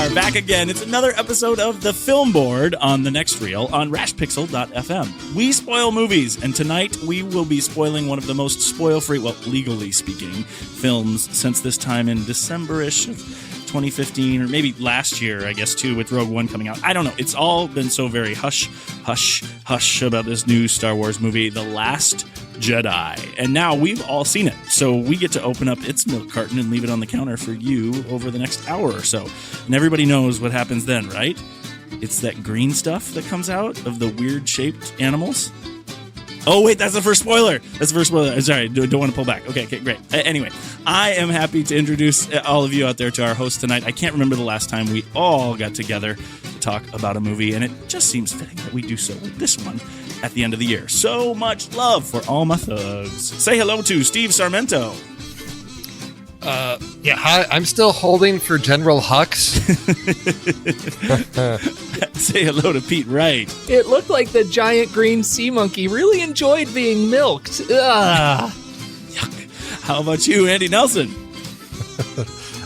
are back again. It's another episode of The Film Board on The Next Reel on rashpixel.fm. We spoil movies, and tonight we will be spoiling one of the most spoil-free, well, legally speaking, films since this time in December-ish of 2015, or maybe last year, I guess, too, with Rogue One coming out. I don't know. It's all been so very hush about this new Star Wars movie, The Last Jedi. And now we've all seen it, so we get to open up its milk carton and leave it on the counter for you over the next hour or so. And everybody knows what happens then, right? It's that green stuff that comes out of the weird-shaped animals. Oh, wait, that's the first spoiler. I'm sorry, don't want to pull back. Okay, great. Anyway, I am happy to introduce all of you out there to our host tonight. I can't remember the last time we all got together to talk about a movie, and it just seems fitting that we do so with this one at the end of the year. So much love for all my thugs. Say hello to Steve Sarmento. Yeah, hi, I'm still holding for General Hux. Say hello to Pete Wright. It looked like the giant green sea monkey really enjoyed being milked. Ugh. Yuck. How about you, Andy Nelson?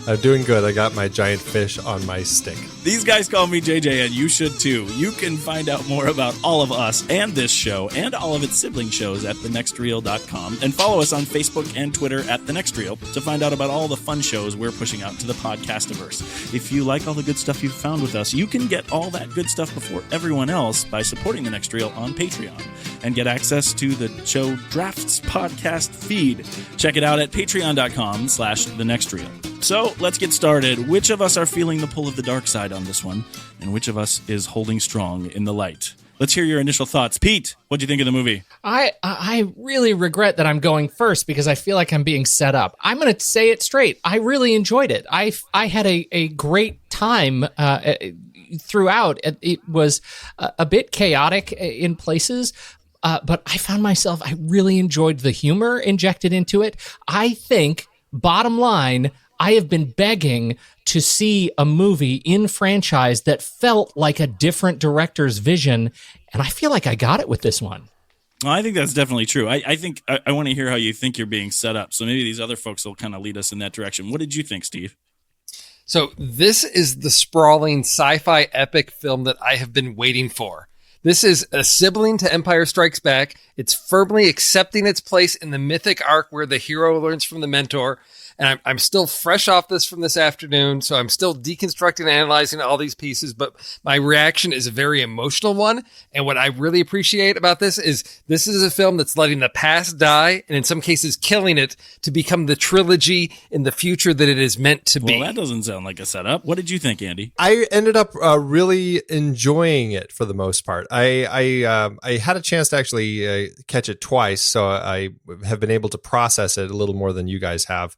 I'm doing good. I got my giant fish on my stick. These guys call me JJ, and you should too. You can find out more about all of us and this show and all of its sibling shows at thenextreel.com, and follow us on Facebook and Twitter at thenextreel to find out about all the fun shows we're pushing out to the podcastiverse. If you like all the good stuff you've found with us, you can get all that good stuff before everyone else by supporting The Next Reel on Patreon and get access to the show Drafts podcast feed. Check it out at patreon.com/thenextreel. So let's get started. Which of us are feeling the pull of the dark side on this one, and which of us is holding strong in the light? Let's hear your initial thoughts. Pete, what'd you think of the movie? I really regret that I'm going first because I feel like I'm being set up. I'm going to say it straight. I really enjoyed it. I had a great time throughout. It was a bit chaotic in places, but I found myself, I really enjoyed the humor injected into it. I think, bottom line, I have been begging to see a movie in franchise that felt like a different director's vision, and I feel like I got it with this one. Well, I think that's definitely true. I think I want to hear how you think you're being set up, so maybe these other folks will kind of lead us in that direction. What did you think, Steve? So this is the sprawling sci-fi epic film that I have been waiting for. This is a sibling to Empire Strikes Back. It's firmly accepting its place in the mythic arc where the hero learns from the mentor. And I'm still fresh off this from this afternoon, so I'm still deconstructing and analyzing all these pieces, but my reaction is a very emotional one. And what I really appreciate about this is a film that's letting the past die, and in some cases killing it, to become the trilogy in the future that it is meant to be. Well, that doesn't sound like a setup. What did you think, Andy? I ended up really enjoying it for the most part. I had a chance to actually catch it twice, so I have been able to process it a little more than you guys have.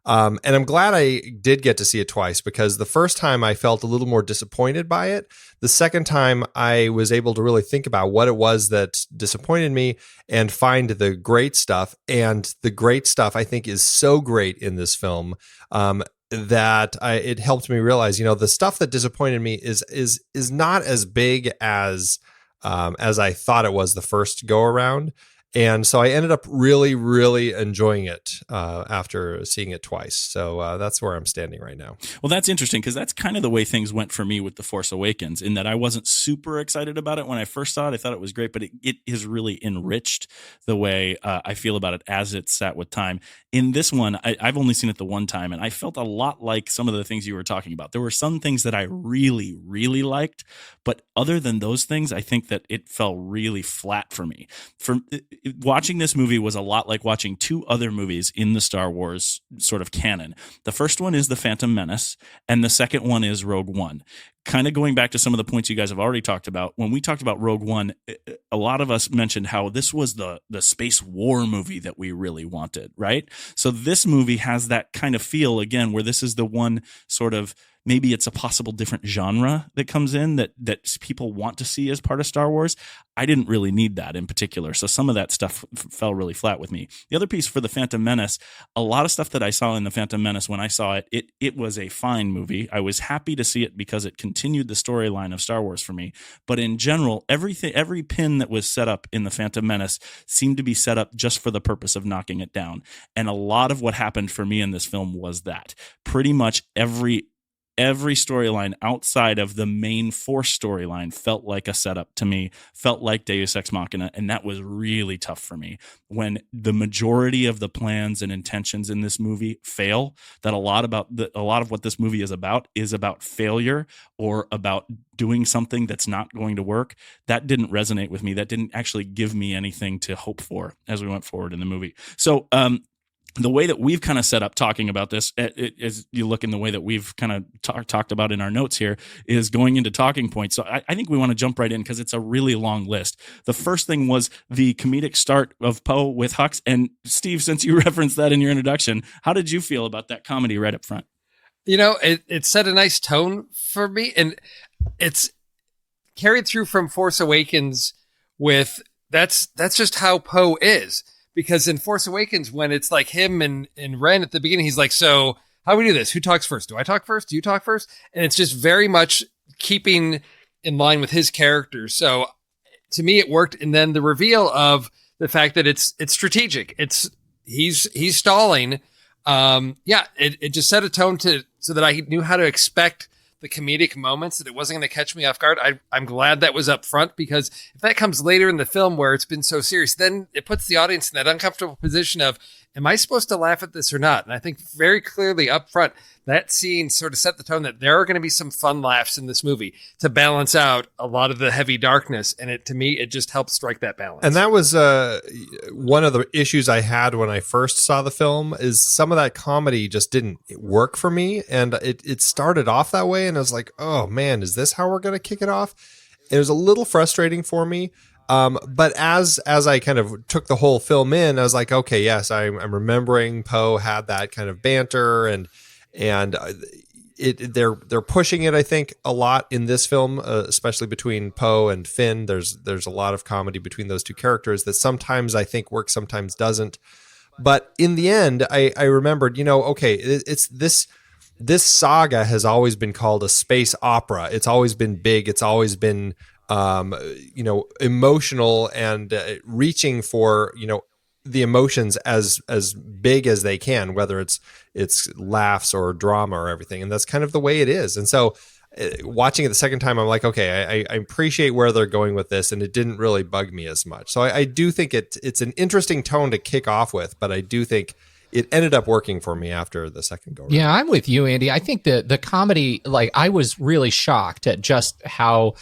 And I'm glad I did get to see it twice, because the first time I felt a little more disappointed by it. The second time I was able to really think about what it was that disappointed me and find the great stuff. And the great stuff, I think, is so great in this film that it helped me realize, the stuff that disappointed me is not as big as I thought it was the first go around. And so I ended up really, really enjoying it after seeing it twice. So that's where I'm standing right now. Well, that's interesting, because that's kind of the way things went for me with The Force Awakens, in that I wasn't super excited about it when I first saw it. I thought it was great, but it has really enriched the way I feel about it as it sat with time. In this one, I've only seen it the one time, and I felt a lot like some of the things you were talking about. There were some things that I really, really liked, but other than those things, I think that it fell really flat for me. Watching this movie was a lot like watching two other movies in the Star Wars sort of canon. The first one is The Phantom Menace, and the second one is Rogue One. Kind of going back to some of the points you guys have already talked about, when we talked about Rogue One, a lot of us mentioned how this was the space war movie that we really wanted, right? So this movie has that kind of feel, again, where this is the one sort of, maybe it's a possible different genre that comes in that people want to see as part of Star Wars. I didn't really need that in particular. So some of that stuff fell really flat with me. The other piece for The Phantom Menace, a lot of stuff that I saw in The Phantom Menace when I saw it, it was a fine movie. I was happy to see it because it continued the storyline of Star Wars for me. But in general, every pin that was set up in The Phantom Menace seemed to be set up just for the purpose of knocking it down. And a lot of what happened for me in this film was that. Pretty much every every storyline outside of the main Force storyline felt like a setup to me, felt like Deus Ex Machina, and that was really tough for me. When the majority of the plans and intentions in this movie fail, that a lot of what this movie is about failure or about doing something that's not going to work, that didn't resonate with me. That didn't actually give me anything to hope for as we went forward in the movie. So, the way that we've kind of set up talking about this, as you look in the way that we've kind of talked about in our notes here, is going into talking points. So I think we want to jump right in because it's a really long list. The first thing was the comedic start of Poe with Hux. And Steve, since you referenced that in your introduction, how did you feel about that comedy right up front? It set a nice tone for me, and it's carried through from Force Awakens with that's just how Poe is. Because in Force Awakens, when it's like him and Ren at the beginning, he's like, so how do we do this? Who talks first? Do I talk first? Do you talk first? And it's just very much keeping in line with his character. So to me, it worked. And then the reveal of the fact that it's strategic. He's stalling. It just set a tone so that I knew how to expect the comedic moments, that it wasn't going to catch me off guard. I'm glad that was up front, because if that comes later in the film where it's been so serious, then it puts the audience in that uncomfortable position of, am I supposed to laugh at this or not? And I think very clearly up front, that scene sort of set the tone that there are going to be some fun laughs in this movie to balance out a lot of the heavy darkness. And to me, it just helps strike that balance. And that was one of the issues I had when I first saw the film, is some of that comedy just didn't work for me. And it started off that way. And I was like, oh man, is this how we're going to kick it off? It was a little frustrating for me. But as I kind of took the whole film in, I was like, okay, yes, I'm remembering Poe had that kind of banter, and they're pushing it, I think, a lot in this film, especially between Poe and Finn. There's a lot of comedy between those two characters that sometimes I think works, sometimes doesn't. But in the end, I remembered, okay, it's this saga has always been called a space opera. It's always been big. It's always been emotional and reaching for, the emotions as big as they can, whether it's laughs or drama or everything. And that's kind of the way it is. And so watching it the second time, I'm like, okay, I appreciate where they're going with this, and it didn't really bug me as much. So I do think it's an interesting tone to kick off with, but I do think it ended up working for me after the second go around. Yeah, I'm with you, Andy. I think the comedy, like, I was really shocked at just how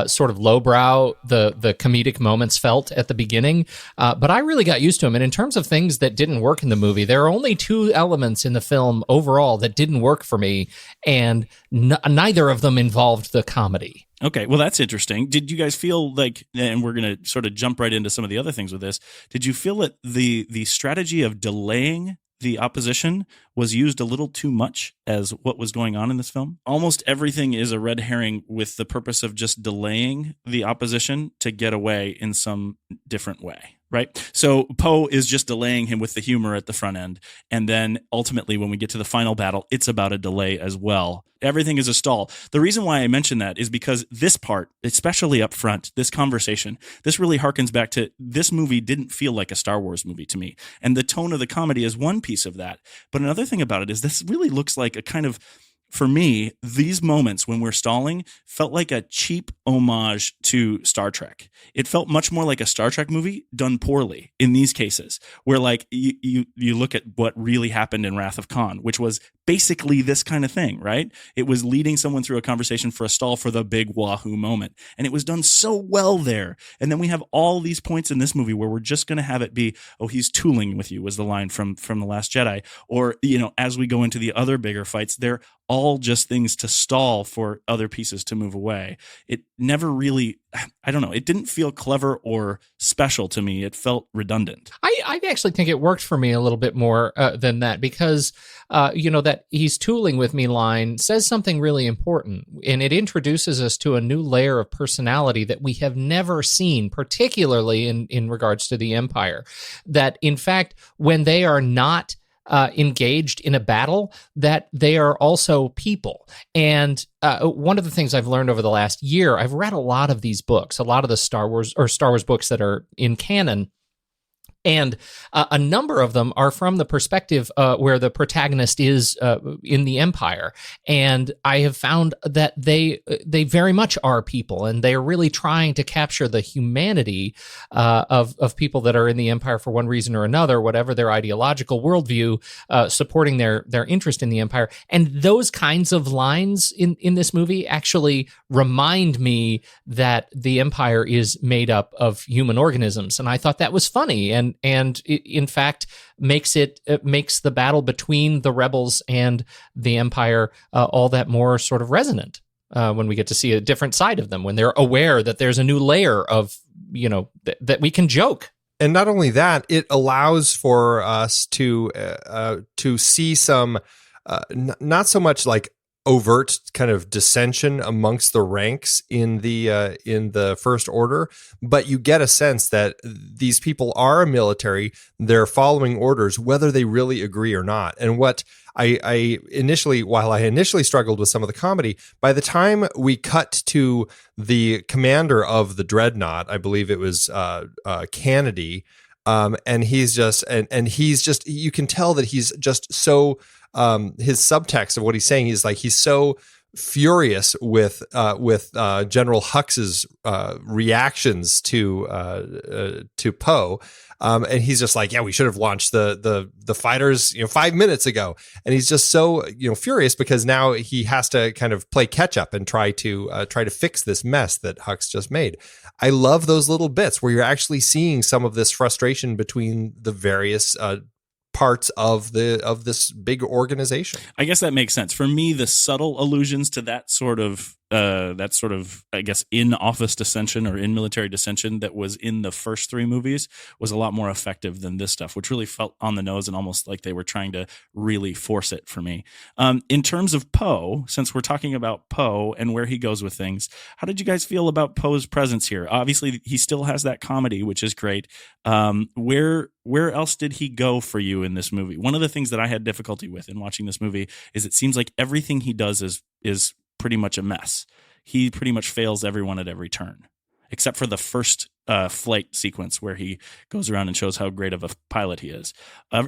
sort of lowbrow the comedic moments felt at the beginning. But I really got used to them. And in terms of things that didn't work in the movie, there are only two elements in the film overall that didn't work for me, and neither of them involved the comedy. Okay, well, that's interesting. Did you guys feel like, and we're going to sort of jump right into some of the other things with this, did you feel that the strategy of delaying the opposition was used a little too much as what was going on in this film? Almost everything is a red herring with the purpose of just delaying the opposition to get away in some different way. Right. So Poe is just delaying him with the humor at the front end. And then ultimately, when we get to the final battle, it's about a delay as well. Everything is a stall. The reason why I mention that is because this part, especially up front, this conversation, this really harkens back to, this movie didn't feel like a Star Wars movie to me. And the tone of the comedy is one piece of that. But another thing about it is this really looks like a kind of, for me, these moments when we're stalling felt like a cheap homage to Star Trek. It felt much more like a Star Trek movie done poorly in these cases, where like you look at what really happened in Wrath of Khan, which was basically this kind of thing, right? It was leading someone through a conversation for a stall for the big wahoo moment. And it was done so well there. And then we have all these points in this movie where we're just going to have it be, oh, he's tooling with you, was the line from The Last Jedi. Or, as we go into the other bigger fights, they're all just things to stall for other pieces to move away. It never really, I don't know, it didn't feel clever or special to me. It felt redundant. I actually think it worked for me a little bit more than that, because, that he's tooling with me line says something really important, and it introduces us to a new layer of personality that we have never seen, particularly in regards to the Empire. That, in fact, when they are not engaged in a battle, that they are also people. And one of the things I've learned over the last year, I've read a lot of these books, a lot of the Star Wars books that are in canon. And a number of them are from the perspective where the protagonist is in the Empire, and I have found that they very much are people, and they are really trying to capture the humanity of people that are in the Empire for one reason or another, whatever their ideological worldview, supporting their interest in the Empire. And those kinds of lines in this movie actually remind me that the Empire is made up of human organisms, and I thought that was funny, and it, in fact, makes the battle between the rebels and the Empire all that more sort of resonant when we get to see a different side of them, when they're aware that there's a new layer of, that we can joke. And not only that, it allows for us to see some not so much like overt kind of dissension amongst the ranks in the First Order, but you get a sense that these people are military, they're following orders whether they really agree or not. And what I initially struggled with some of the comedy, by the time we cut to the commander of the dreadnought, I believe it was Kennedy, and he's just you can tell that he's just so his subtext of what he's saying is like he's so furious with General Hux's reactions to Poe, and he's just like, yeah, we should have launched the fighters 5 minutes ago, and he's just so furious because now he has to kind of play catch up and try to fix this mess that Hux just made. I love those little bits where you're actually seeing some of this frustration between the various parts of this big organization. I guess that makes sense. For me, the subtle allusions to that sort of I guess in-office dissension or in military dissension that was in the first three movies was a lot more effective than this stuff, which really felt on the nose and almost like they were trying to really force it for me. In terms of Poe, since we're talking about Poe and where he goes with things, how did you guys feel about Poe's presence here? Obviously, he still has that comedy, which is great. Where else did he go for you in this movie? One of the things that I had difficulty with in watching this movie is it seems like everything he does is pretty much a mess. He pretty much fails everyone at every turn, except for the first flight sequence where he goes around and shows how great of a pilot he is.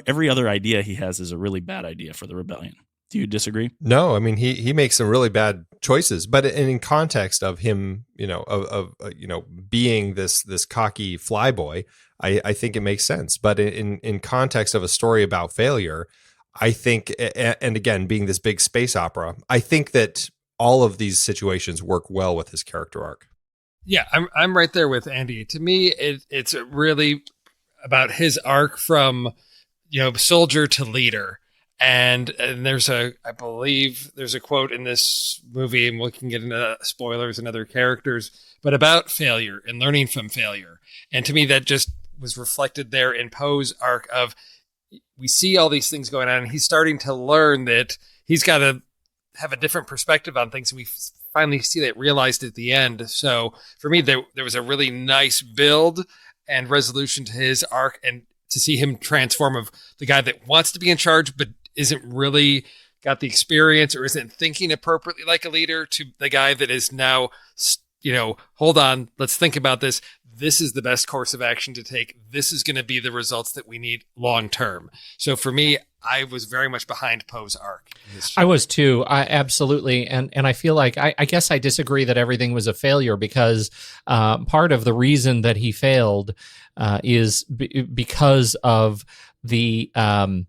Every other idea he has is a really bad idea for the rebellion. Do you disagree? No, I mean he makes some really bad choices, but in context of him, being this cocky flyboy, I think it makes sense. But in context of a story about failure, I think, and again, being this big space opera, I think that all of these situations work well with his character arc. Yeah, I'm right there with Andy. To me, it's really about his arc from soldier to leader. And I believe there's a quote in this movie, and we can get into spoilers and other characters, but about failure and learning from failure. And to me, that just was reflected there in Poe's arc of, we see all these things going on, and he's starting to learn that he's got to have a different perspective on things. And we finally see that realized at the end. So for me, there was a really nice build and resolution to his arc, and to see him transform of the guy that wants to be in charge, but isn't really got the experience or isn't thinking appropriately like a leader, to the guy that is now, hold on, let's think about this. This is the best course of action to take. This is going to be the results that we need long term. So for me, I was very much behind Poe's arc. I was too. Absolutely. And I feel like, I guess I disagree that everything was a failure, because part of the reason that he failed is because of the, I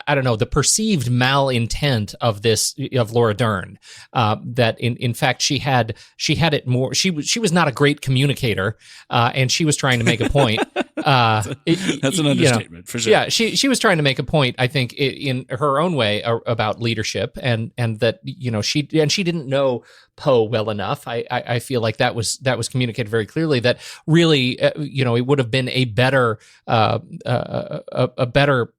don't know, the perceived malintent of Laura Dern, that in fact she had it more. She was not a great communicator, and she was trying to make a point. That's an understatement, for sure. Yeah, she was trying to make a point, I think, in her own way about leadership, and that she didn't know Poe well enough. I feel like that was communicated very clearly, that really it would have been a better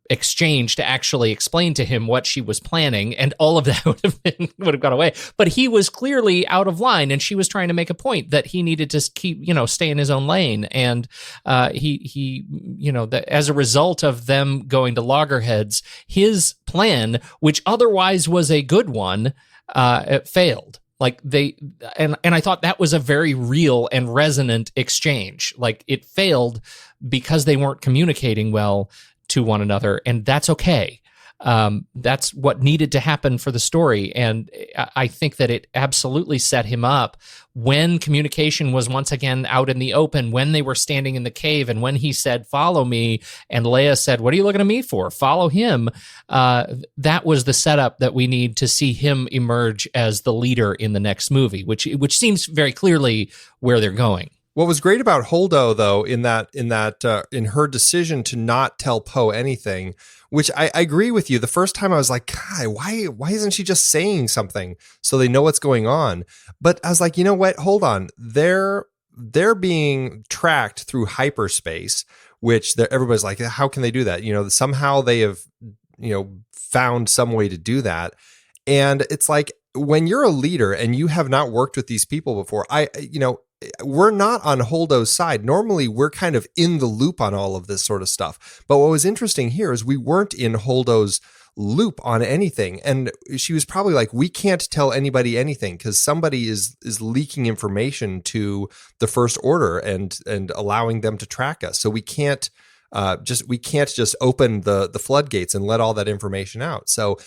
exchange to actually explain to him what she was planning, and all of that would have gone away. But he was clearly out of line, and she was trying to make a point that he needed to keep stay in his own lane, and that as a result of them going to loggerheads, his plan, which otherwise was a good one, it failed. Like and I thought that was a very real and resonant exchange. Like it failed because they weren't communicating well to one another, and that's okay. That's what needed to happen for the story. And I think that it absolutely set him up when communication was once again out in the open, when they were standing in the cave, and when he said, "Follow me," and Leia said, "What are you looking at me for? Follow him." That was the setup that we need to see him emerge as the leader in the next movie, which seems very clearly where they're going. What was great about Holdo, though, in her decision to not tell Poe anything, which I agree with you. The first time I was like, God, why isn't she just saying something so they know what's going on? But I was like, you know what? Hold on. They're being tracked through hyperspace, which everybody's like, how can they do that? Somehow they have, found some way to do that. And it's like, when you're a leader and you have not worked with these people before, we're not on Holdo's side. Normally, we're kind of in the loop on all of this sort of stuff. But what was interesting here is we weren't in Holdo's loop on anything. And she was probably like, we can't tell anybody anything because somebody is leaking information to the First Order and allowing them to track us. So we can't just open the floodgates and let all that information out. So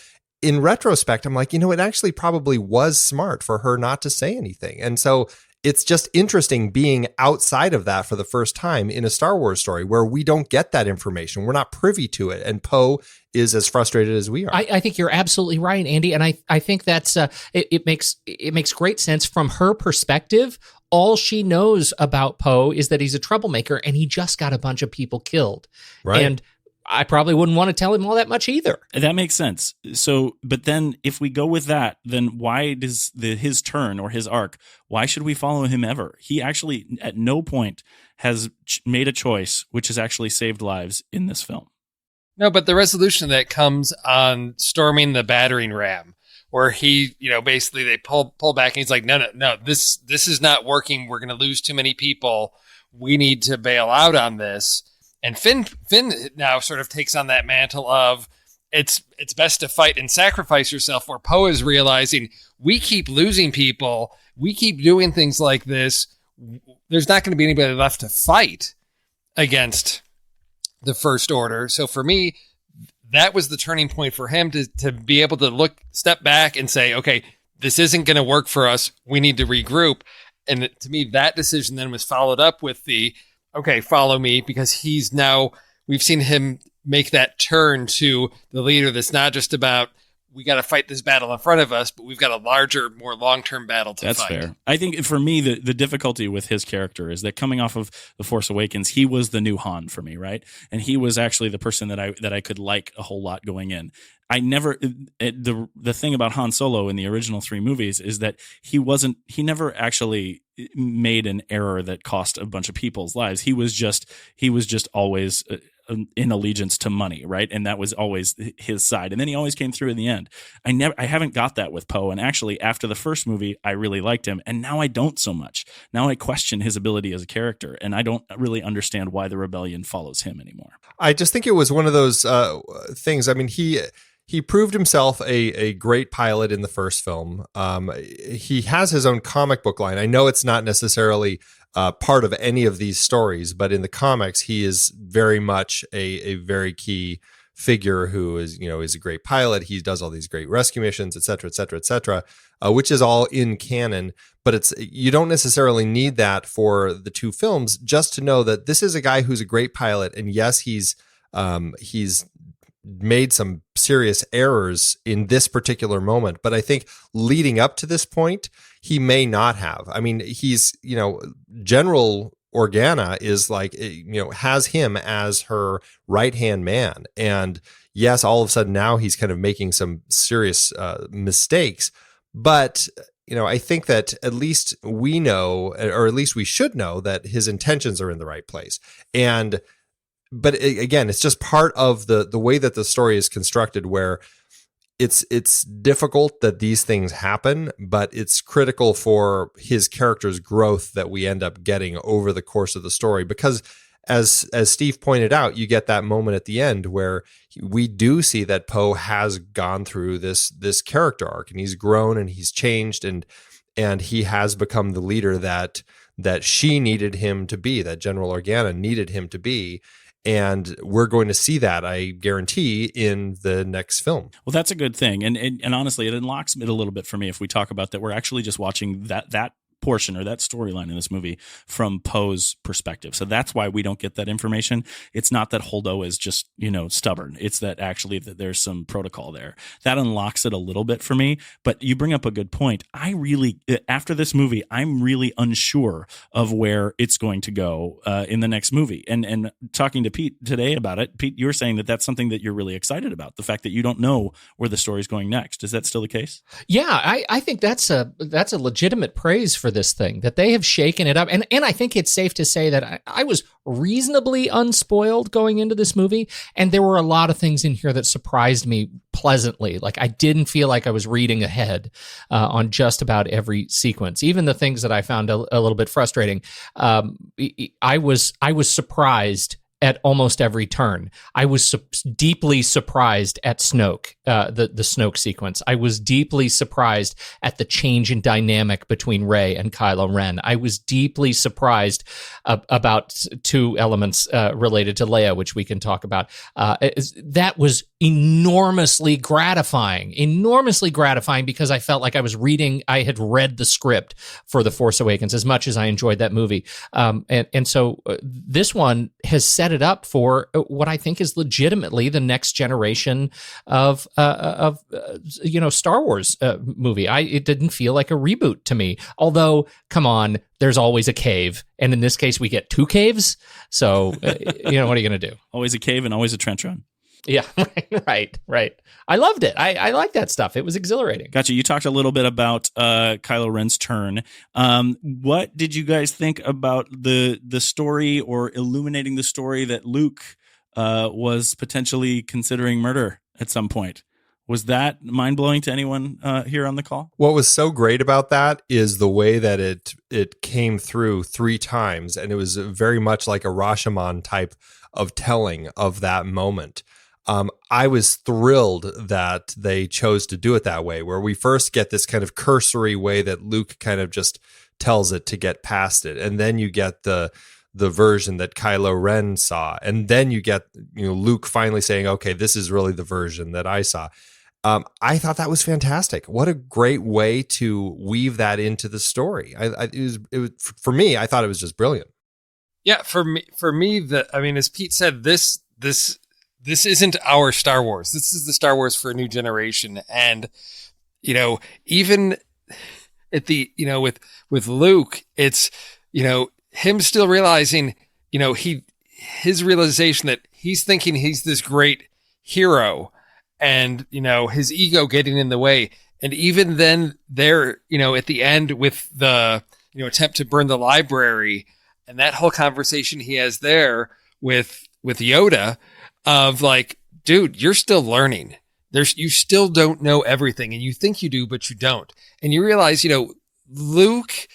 in retrospect, I'm like, it actually probably was smart for her not to say anything. And so it's just interesting being outside of that for the first time in a Star Wars story where we don't get that information. We're not privy to it. And Poe is as frustrated as we are. I think you're absolutely right, Andy. And I think that's it makes great sense from her perspective. All she knows about Poe is that he's a troublemaker and he just got a bunch of people killed. Right. And I probably wouldn't want to tell him all that much either. That makes sense. So, but then if we go with that, then why does his turn or his arc, why should we follow him ever? He actually at no point has made a choice which has actually saved lives in this film. No, but the resolution that comes on storming the battering ram, where he, basically they pull back and he's like, no, this is not working. We're going to lose too many people. We need to bail out on this. And Finn now sort of takes on that mantle of it's best to fight and sacrifice yourself, where Poe is realizing we keep losing people. We keep doing things like this. There's not going to be anybody left to fight against the First Order. So for me, that was the turning point for him to be able to step back and say, okay, this isn't going to work for us. We need to regroup. And to me, that decision then was followed up with okay, follow me, because we've seen him make that turn to the leader that's not just about, we got to fight this battle in front of us, but we've got a larger, more long-term battle to fight. That's fair. I think for me, the difficulty with his character is that coming off of The Force Awakens, he was the new Han for me, right? And he was actually the person that I could like a whole lot going in. The thing about Han Solo in the original 3 movies is that he never actually made an error that cost a bunch of people's lives. He was just always in allegiance to money, right? And that was always his side. And then he always came through in the end. I haven't got that with Poe. And actually, after the first movie, I really liked him. And now I don't so much. Now I question his ability as a character. And I don't really understand why the rebellion follows him anymore. I just think it was one of those things. I mean, he proved himself a great pilot in the first film. He has his own comic book line. I know it's not necessarily part of any of these stories, but in the comics, he is very much a very key figure who is a great pilot. He does all these great rescue missions, et cetera, et cetera, et cetera, which is all in canon. But you don't necessarily need that for the 2 films, just to know that this is a guy who's a great pilot. And yes, he's made some serious errors in this particular moment, but I think leading up to this point, he may not have. I mean, he's, General Organa is like, has him as her right-hand man. And yes, all of a sudden now he's kind of making some serious mistakes, but I think that at least we know, or at least we should know, that his intentions are in the right place. But again, it's just part of the way that the story is constructed, where it's difficult that these things happen, but it's critical for his character's growth that we end up getting over the course of the story. Because as Steve pointed out, you get that moment at the end where we do see that Poe has gone through this character arc, and he's grown and he's changed, and and he has become the leader that she needed him to be, that General Organa needed him to be. And we're going to see that, I guarantee, in the next film. Well, that's a good thing. And honestly, it unlocks it a little bit for me if we talk about that. We're actually just watching that portion or that storyline in this movie from Poe's perspective. So that's why we don't get that information. It's not that Holdo is just, stubborn. It's that actually that there's some protocol there. That unlocks it a little bit for me. But you bring up a good point. After this movie, I'm really unsure of where it's going to go in the next movie. And talking to Pete today about it, Pete, you were saying that that's something that you're really excited about, the fact that you don't know where the story's going next. Is that still the case? Yeah, I think that's a legitimate praise for this thing, that they have shaken it up. And I think it's safe to say that I was reasonably unspoiled going into this movie. And there were a lot of things in here that surprised me pleasantly. Like, I didn't feel like I was reading ahead on just about every sequence, even the things that I found a little bit frustrating. I was surprised at almost every turn. I was deeply surprised at Snoke, the Snoke sequence. I was deeply surprised at the change in dynamic between Rey and Kylo Ren. I was deeply surprised about two elements related to Leia, which we can talk about. That was enormously gratifying because I felt like I had read the script for The Force Awakens as much as I enjoyed that movie. So this one has set it up for what I think is legitimately the next generation of Star Wars movie. It didn't feel like a reboot to me. Although, come on, there's always a cave, and in this case, we get two caves. So, what are you going to do? Always a cave and always a trench run. Yeah, right. I loved it. I like that stuff. It was exhilarating. Gotcha. You talked a little bit about Kylo Ren's turn. What did you guys think about the story, or illuminating the story, that Luke was potentially considering murder at some point? Was that mind-blowing to anyone here on the call? What was so great about that is the way that it came through 3 times, and it was very much like a Rashomon type of telling of that moment. I was thrilled that they chose to do it that way, where we first get this kind of cursory way that Luke kind of just tells it to get past it. And then you get the version that Kylo Ren saw. And then you get, Luke finally saying, okay, this is really the version that I saw. I thought that was fantastic. What a great way to weave that into the story. It was for me, I thought it was just brilliant. Yeah, for me, as Pete said, this isn't our Star Wars. This is the Star Wars for a new generation. And, even at the, with Luke, it's, him still realizing, his realization that he's thinking he's this great hero, and, his ego getting in the way. And even then there, at the end with the, attempt to burn the library, and that whole conversation he has there with Yoda, of like, dude, you're still learning. You still don't know everything, and you think you do, but you don't. And you realize, Luke,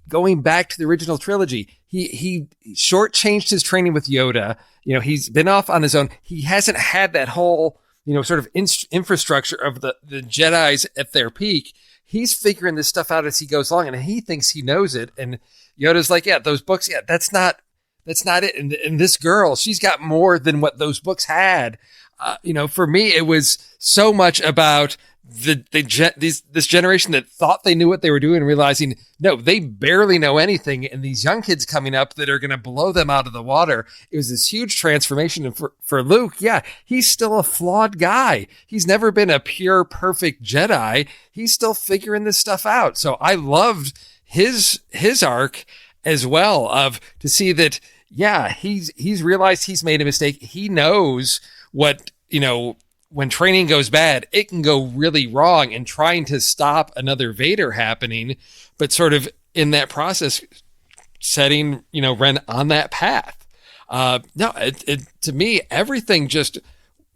going back to the original trilogy, he shortchanged his training with Yoda. He's been off on his own. He hasn't had that whole, sort of infrastructure of the Jedis at their peak. He's figuring this stuff out as he goes along, and he thinks he knows it. And Yoda's like, yeah, those books, yeah, that's not it. And this girl, she's got more than what those books had. For me, it was so much about this generation that thought they knew what they were doing, realizing, no, they barely know anything. And these young kids coming up that are going to blow them out of the water. It was this huge transformation. And for Luke, yeah, he's still a flawed guy. He's never been a pure, perfect Jedi. He's still figuring this stuff out. So I loved his arc as well, of to see that, yeah, he's realized he's made a mistake. He knows what, when training goes bad, it can go really wrong, and trying to stop another Vader happening, but sort of in that process, setting, Ren on that path. To me, everything just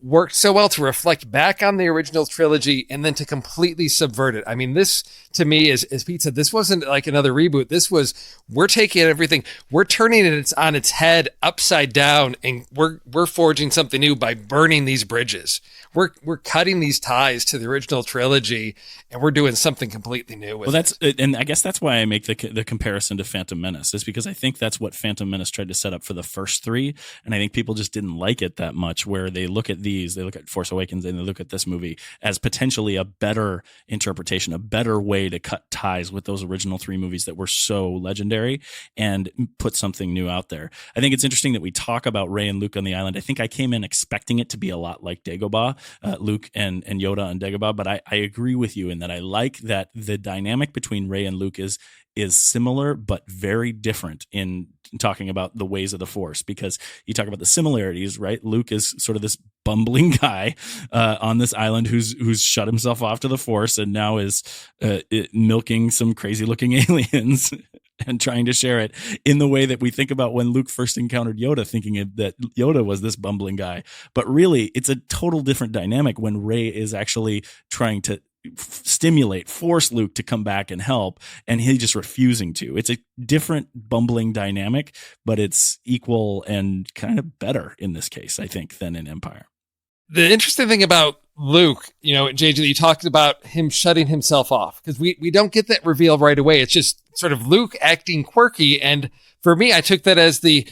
worked so well to reflect back on the original trilogy and then to completely subvert it. I mean, this to me is, as Pete said, this wasn't like another reboot. This was, we're taking everything, we're turning it on its head, upside down, and we're forging something new by burning these bridges. we're cutting these ties to the original trilogy, and we're doing something completely new with it. And I guess that's why I make the comparison to Phantom Menace, is because I think that's what Phantom Menace tried to set up for the first three, and I think people just didn't like it that much. Where they look at Force Awakens, and they look at this movie as potentially a better interpretation, a better way to cut ties with those original three movies that were so legendary, and put something new out there. I think it's interesting that we talk about Rey and Luke on the island. I think I came in expecting it to be a lot like Dagobah, Luke and Yoda on Dagobah, but I agree with you in that I like that the dynamic between Rey and Luke is similar but very different in talking about the ways of the Force, because you talk about the similarities, right? Luke is sort of this bumbling guy on this island who's shut himself off to the Force and now is milking some crazy looking aliens and trying to share it in the way that we think about when Luke first encountered Yoda, thinking that Yoda was this bumbling guy. But really, it's a total different dynamic when Rey is actually trying to force Luke to come back and help, and he just refusing to. It's a different bumbling dynamic, but it's equal and kind of better in this case, I think, than in Empire. The interesting thing about Luke, JJ, you talked about him shutting himself off, because we don't get that reveal right away. It's just sort of Luke acting quirky. And for me, I took that as he's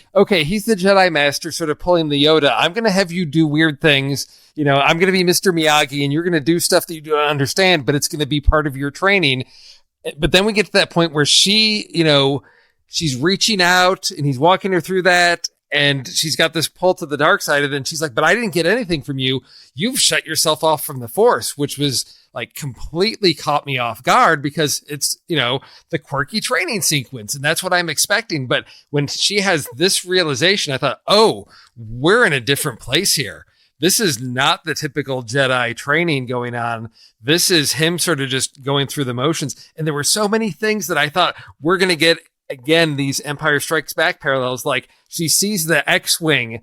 the Jedi Master sort of pulling the Yoda. I'm going to have you do weird things. I'm going to be Mr. Miyagi, and you're going to do stuff that you don't understand, but it's going to be part of your training. But then we get to that point where she, she's reaching out and he's walking her through that. And she's got this pull to the dark side. And then she's like, but I didn't get anything from you. You've shut yourself off from the Force, which was like completely caught me off guard, because it's, the quirky training sequence. And that's what I'm expecting. But when she has this realization, I thought, oh, we're in a different place here. This is not the typical Jedi training going on. This is him sort of just going through the motions. And there were so many things that I thought we're going to get, again, these Empire Strikes Back parallels. Like she sees the X-Wing,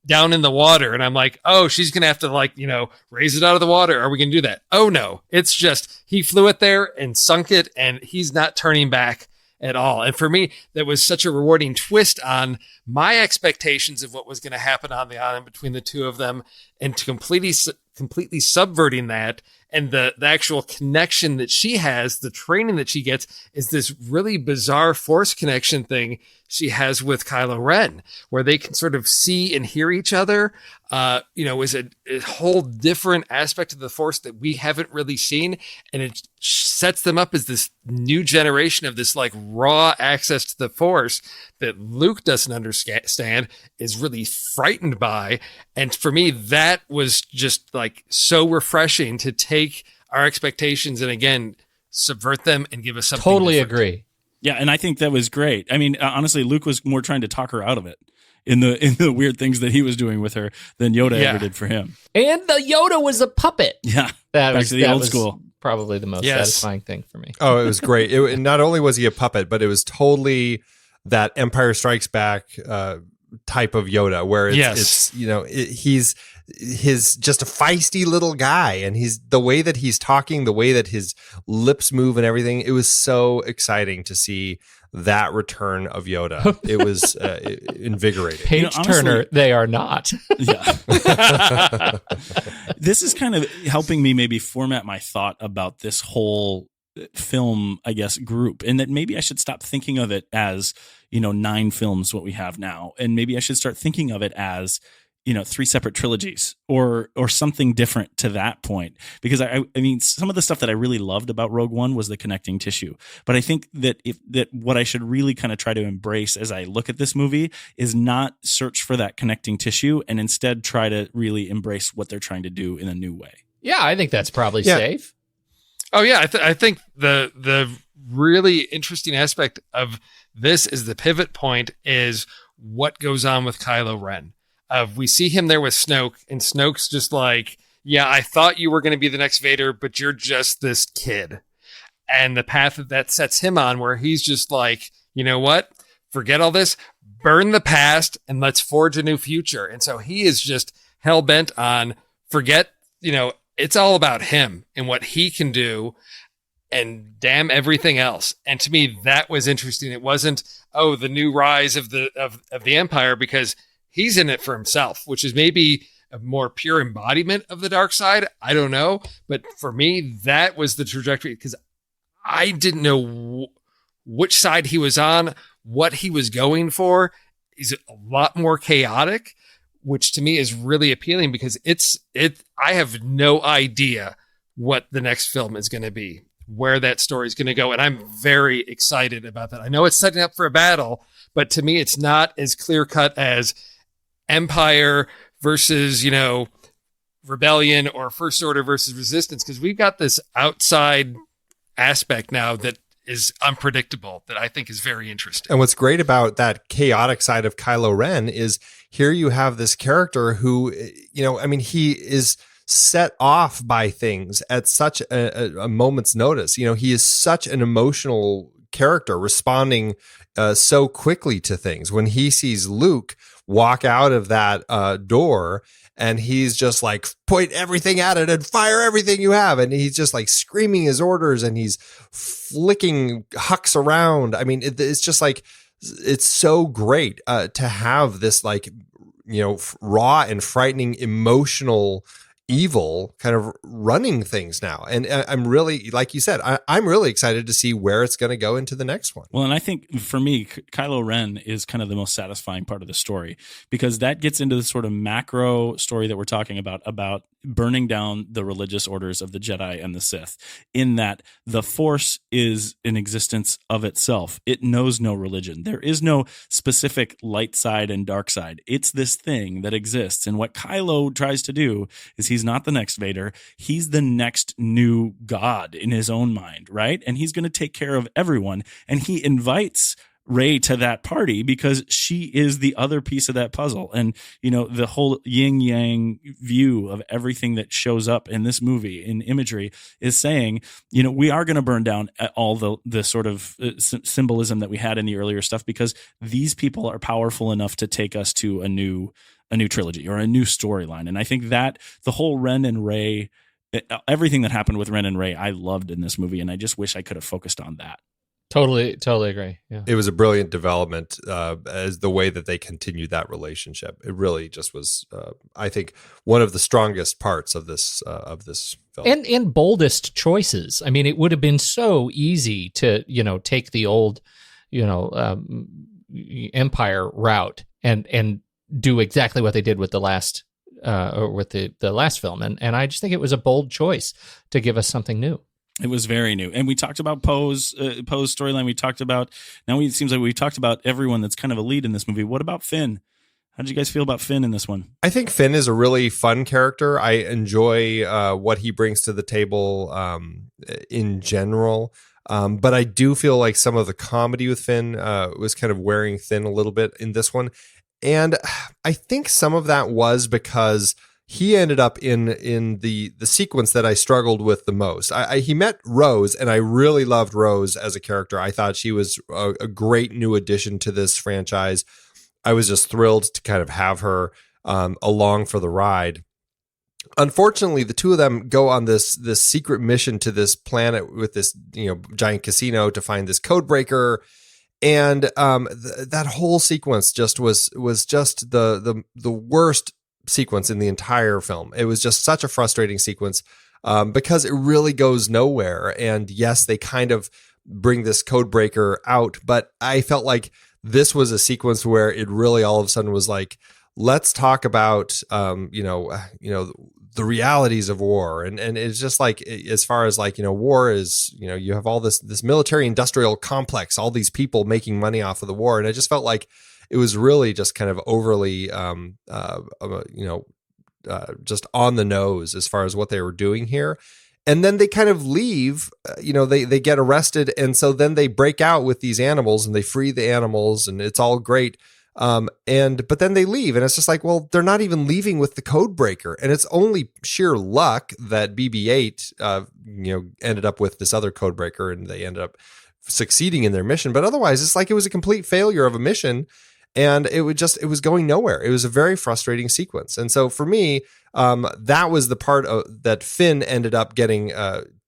down in the water. And I'm like, oh, she's going to have to raise it out of the water. Are we going to do that? Oh no, it's just, he flew it there and sunk it, and he's not turning back at all. And for me, that was such a rewarding twist on my expectations of what was going to happen on the island between the two of them, and to completely subverting that. And the actual connection that she has, the training that she gets, is this really bizarre Force connection thing she has with Kylo Ren, where they can sort of see and hear each other. Is a whole different aspect of the Force that we haven't really seen. And it sets them up as this new generation of this raw access to the Force that Luke doesn't understand, is really frightened by. And for me, that was just so refreshing to take our expectations and again, subvert them and give us something Totally different. agree. Yeah, and I think that was great. I mean, honestly, Luke was more trying to talk her out of it in the weird things that he was doing with her than Yoda ever did for him. And the Yoda was a puppet. Yeah, Back to the old was school. Probably the most satisfying thing for me. Oh, it was great. Not only was he a puppet, but it was totally that Empire Strikes Back type of Yoda, where he's just a feisty little guy, and he's the way that he's talking, the way that his lips move and everything. It was so exciting to see that return of Yoda. It was invigorating. Page Turner, they are not. Yeah. This is kind of helping me maybe format my thought about this whole film, I guess, group, and that maybe I should stop thinking of it as 9 films, what we have now, and maybe I should start thinking of it as 3 separate trilogies or something different to that point. Because I mean, some of the stuff that I really loved about Rogue One was the connecting tissue. But I think that what I should really kind of try to embrace as I look at this movie is not search for that connecting tissue, and instead try to really embrace what they're trying to do in a new way. Yeah, I think that's probably safe. Oh yeah, I think the really interesting aspect of this is the pivot point is what goes on with Kylo Ren. We see him there with Snoke, and Snoke's just like, yeah, I thought you were going to be the next Vader, but you're just this kid. And the path that sets him on, where he's just like, you know what? Forget all this, burn the past, and let's forge a new future. And so he is just hell-bent on it's all about him and what he can do, and damn everything else. And to me, that was interesting. It wasn't, the new rise of the Empire, because he's in it for himself, which is maybe a more pure embodiment of the dark side? I don't know. But for me, that was the trajectory, because I didn't know which side he was on, what he was going for. Is it a lot more chaotic, which to me is really appealing, because I have no idea what the next film is going to be, where that story is going to go. And I'm very excited about that. I know it's setting up for a battle, but to me, it's not as clear cut as Empire versus, Rebellion, or First Order versus Resistance, because we've got this outside aspect now that is unpredictable, that I think is very interesting. And what's great about that chaotic side of Kylo Ren is here you have this character who, he is set off by things at such a moment's notice. He is such an emotional character, responding so quickly to things. When he sees Luke walk out of that door, and he's just like, point everything at it and fire everything you have. And he's just like screaming his orders, and he's flicking Hux around. I mean, it's just like, it's so great to have this raw and frightening emotional evil kind of running things now. And I'm really, like you said, I'm really excited to see where it's going to go into the next one. Well, and I think for me, Kylo Ren is kind of the most satisfying part of the story, because that gets into the sort of macro story that we're talking about burning down the religious orders of the Jedi and the Sith, in that the Force is an existence of itself. It knows no religion. There is no specific light side and dark side. It's this thing that exists. And what Kylo tries to do is, he's not the next Vader. He's the next new God in his own mind, right? And he's going to take care of everyone. And he invites Rey to that party because she is the other piece of that puzzle. And, the whole yin yang view of everything that shows up in this movie in imagery is saying, we are going to burn down all the sort of symbolism that we had in the earlier stuff, because these people are powerful enough to take us to a new trilogy or a new storyline. And I think that the whole Ren and Rey, everything that happened with Ren and Rey, I loved in this movie. And I just wish I could have focused on that. Totally agree. Yeah. It was a brilliant development as the way that they continued that relationship. It really just was, I think, one of the strongest parts of this film. And boldest choices. I mean, it would have been so easy to, take the old, Empire route and do exactly what they did with the last last film. And I just think it was a bold choice to give us something new. It was very new. And we talked about Poe's storyline. We talked about, it seems like we've talked about everyone that's kind of a lead in this movie. What about Finn? How did you guys feel about Finn in this one? I think Finn is a really fun character. I enjoy what he brings to the table in general. But I do feel like some of the comedy with Finn was kind of wearing thin a little bit in this one. And I think some of that was because he ended up in the sequence that I struggled with the most. He met Rose, and I really loved Rose as a character. I thought she was a great new addition to this franchise. I was just thrilled to kind of have her along for the ride. Unfortunately, the two of them go on this secret mission to this planet with this giant casino to find this code breaker. And that whole sequence just was just the worst sequence in the entire film. It was just such a frustrating sequence because it really goes nowhere. And yes, they kind of bring this code breaker out, but I felt like this was a sequence where it really all of a sudden was like, let's talk about the realities of war. And it's just like, as far as war is, you have all this military industrial complex, all these people making money off of the war. And I just felt like it was really just kind of overly, just on the nose as far as what they were doing here. And then they kind of leave, they get arrested. And so then they break out with these animals and they free the animals and it's all great. But then they leave and it's just like, well, they're not even leaving with the code breaker. And it's only sheer luck that BB-8, ended up with this other code breaker and they ended up succeeding in their mission. But otherwise it's like, it was a complete failure of a mission. And it was going nowhere. It was a very frustrating sequence. And so for me, that was the part that Finn ended up getting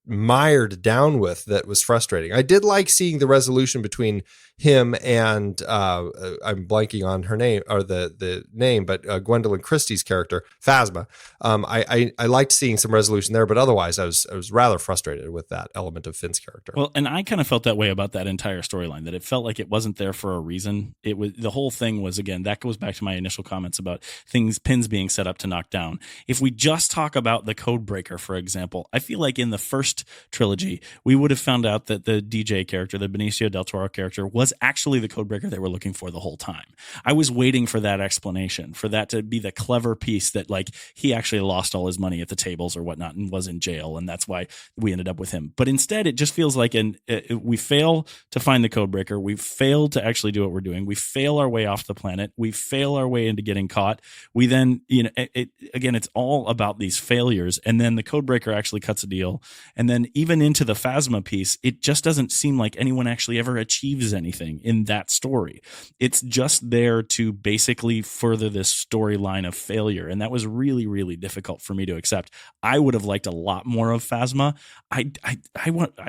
mired down with that was frustrating. I did like seeing the resolution between him and I'm blanking on her name or the name, but Gwendolyn Christie's character, Phasma. I liked seeing some resolution there, but otherwise I was rather frustrated with that element of Finn's character. Well, and I kind of felt that way about that entire storyline, that it felt like it wasn't there for a reason. It was, the whole thing was, again, that goes back to my initial comments about pins being set up to knock down. If we just talk about the code breaker, for example, I feel like in the first trilogy, we would have found out that the DJ character, the Benicio del Toro character, was actually the code breaker they were looking for the whole time. I was waiting for that explanation, for that to be the clever piece that, like, he actually lost all his money at the tables or whatnot and was in jail, and that's why we ended up with him. But instead, it just feels like we fail to find the code breaker. We fail to actually do what we're doing. We fail our way off the planet. We fail our way into getting caught. We then, again, it's all about these failures. And then the code breaker actually cuts a deal. And then even into the Phasma piece, it just doesn't seem like anyone actually ever achieves anything in that story. It's just there to basically further this storyline of failure. And that was really, really difficult for me to accept. I would have liked a lot more of Phasma. I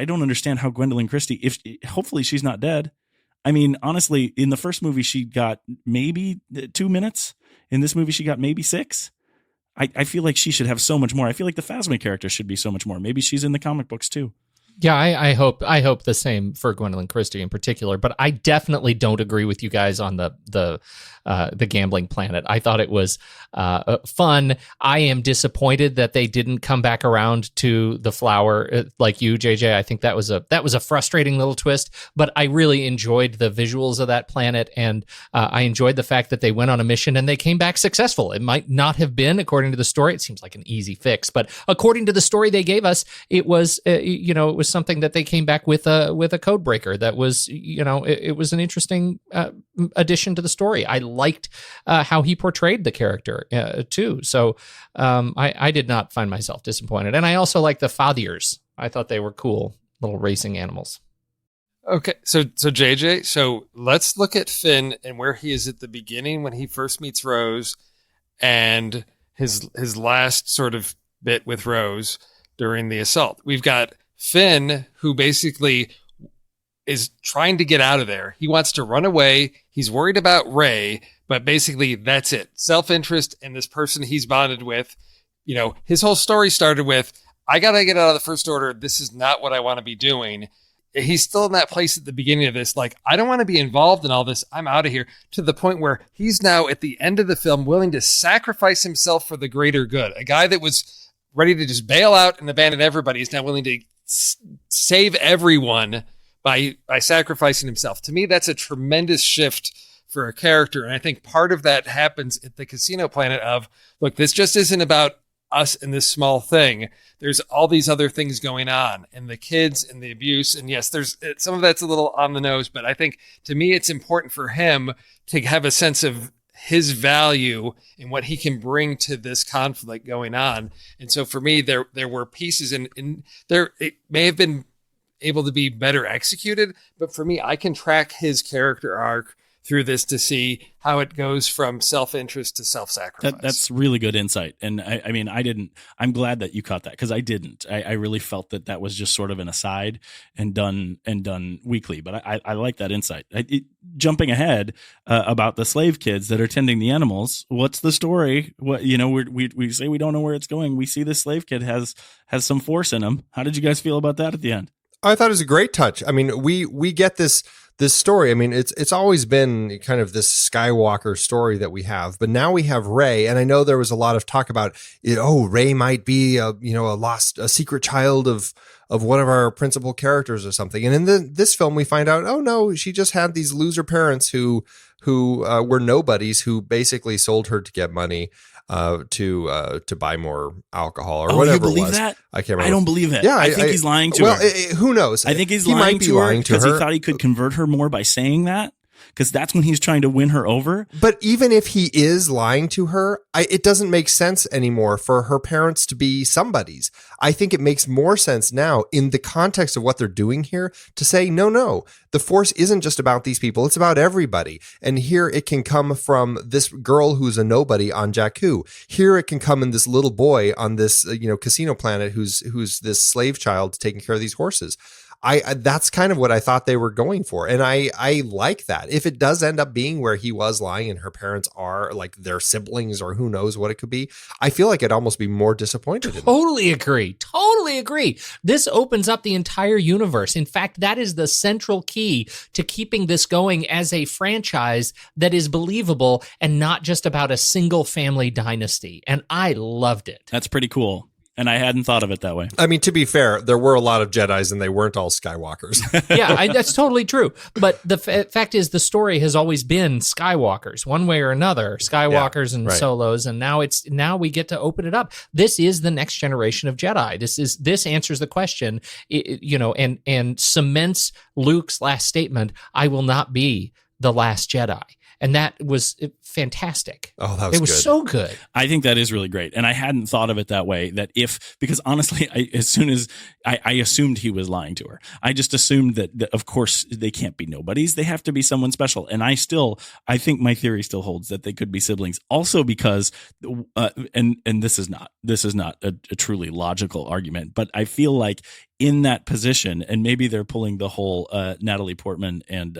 don't understand how Gwendolyn Christie, hopefully she's not dead. I mean, honestly, in the first movie, she got maybe 2 minutes. In this movie, she got maybe 6. I feel like she should have so much more. I feel like the Phasma character should be so much more. Maybe she's in the comic books too. Yeah, I hope the same for Gwendolyn Christie in particular, but I definitely don't agree with you guys on the gambling planet. I thought it was fun. I am disappointed that they didn't come back around to the flower like you, JJ. I think that was a frustrating little twist, but I really enjoyed the visuals of that planet, and I enjoyed the fact that they went on a mission and they came back successful. It might not have been, according to the story, it seems like an easy fix, but according to the story they gave us, it was it was something that they came back with a code breaker that was, it was an interesting addition to the story. I liked how he portrayed the character too. So I did not find myself disappointed. And I also like the Fathiers. I thought they were cool little racing animals. Okay, so JJ, so let's look at Finn and where he is at the beginning when he first meets Rose, and his last sort of bit with Rose during the assault. We've got Finn, who basically is trying to get out of there. He wants to run away. He's worried about Rey, but basically that's it. Self-interest in this person he's bonded with. His whole story started with, I got to get out of the First Order. This is not what I want to be doing. He's still in that place at the beginning of this, like, I don't want to be involved in all this. I'm out of here, to the point where he's now at the end of the film willing to sacrifice himself for the greater good. A guy that was ready to just bail out and abandon everybody is now willing to save everyone by sacrificing himself. To me, that's a tremendous shift for a character. And I think part of that happens at the casino planet of, look, this just isn't about us and this small thing. There's all these other things going on, and the kids and the abuse. And yes, there's some of that's a little on the nose, but I think to me, it's important for him to have a sense of his value and what he can bring to this conflict going on. And so for me, there were pieces in there. It may have been able to be better executed, but for me, I can track his character arc through this to see how it goes from self-interest to self-sacrifice. That's really good insight. And I mean, I'm glad that you caught that, because I didn't. I really felt that was just sort of an aside and done weekly. But I like that insight. Jumping ahead about the slave kids that are tending the animals. What's the story? What, we say we don't know where it's going. We see this slave kid has some force in him. How did you guys feel about that at the end? I thought it was a great touch. I mean, we get this story. I mean, it's always been kind of this Skywalker story that we have, but now we have Rey, and I know there was a lot of talk about, Rey might be a secret child of one of our principal characters or something. And in this film, we find out, oh no, she just had these loser parents who were nobodies, who basically sold her to get money to buy more alcohol or whatever. You believe it was. That? I can't remember. I don't believe it. Yeah, I think he's lying to her. Who knows? I think he might be lying to her because he thought he could convert her more by saying that. Because that's when he's trying to win her over. But even if he is lying to her, it doesn't make sense anymore for her parents to be somebody's. I think it makes more sense now in the context of what they're doing here to say, no, the Force isn't just about these people. It's about everybody. And here it can come from this girl who's a nobody on Jakku. Here it can come in this little boy on this, casino planet who's this slave child taking care of these horses. that's kind of what I thought they were going for. And I like that. If it does end up being where he was lying and her parents are like their siblings or who knows what it could be, I feel like I'd almost be more disappointed. Totally agree. Totally agree. This opens up the entire universe. In fact, that is the central key to keeping this going as a franchise that is believable and not just about a single family dynasty. And I loved it. That's pretty cool. And I hadn't thought of it that way. I mean, to be fair, there were a lot of Jedis and they weren't all Skywalkers. Yeah, that's totally true. But the fact is, the story has always been Skywalkers, one way or another, Skywalkers and Solos, and now we get to open it up. This is the next generation of Jedi. This answers the question, and cements Luke's last statement: "I will not be the last Jedi." And that was fantastic. Oh, that was It was good. so good. I think that is really great. And I hadn't thought of it that way, because honestly, as soon as I assumed he was lying to her, I just assumed that, of course, they can't be nobodies. They have to be someone special. And I think my theory still holds that they could be siblings. Also because, and this is not a truly logical argument, but I feel like in that position, and maybe they're pulling the whole Natalie Portman and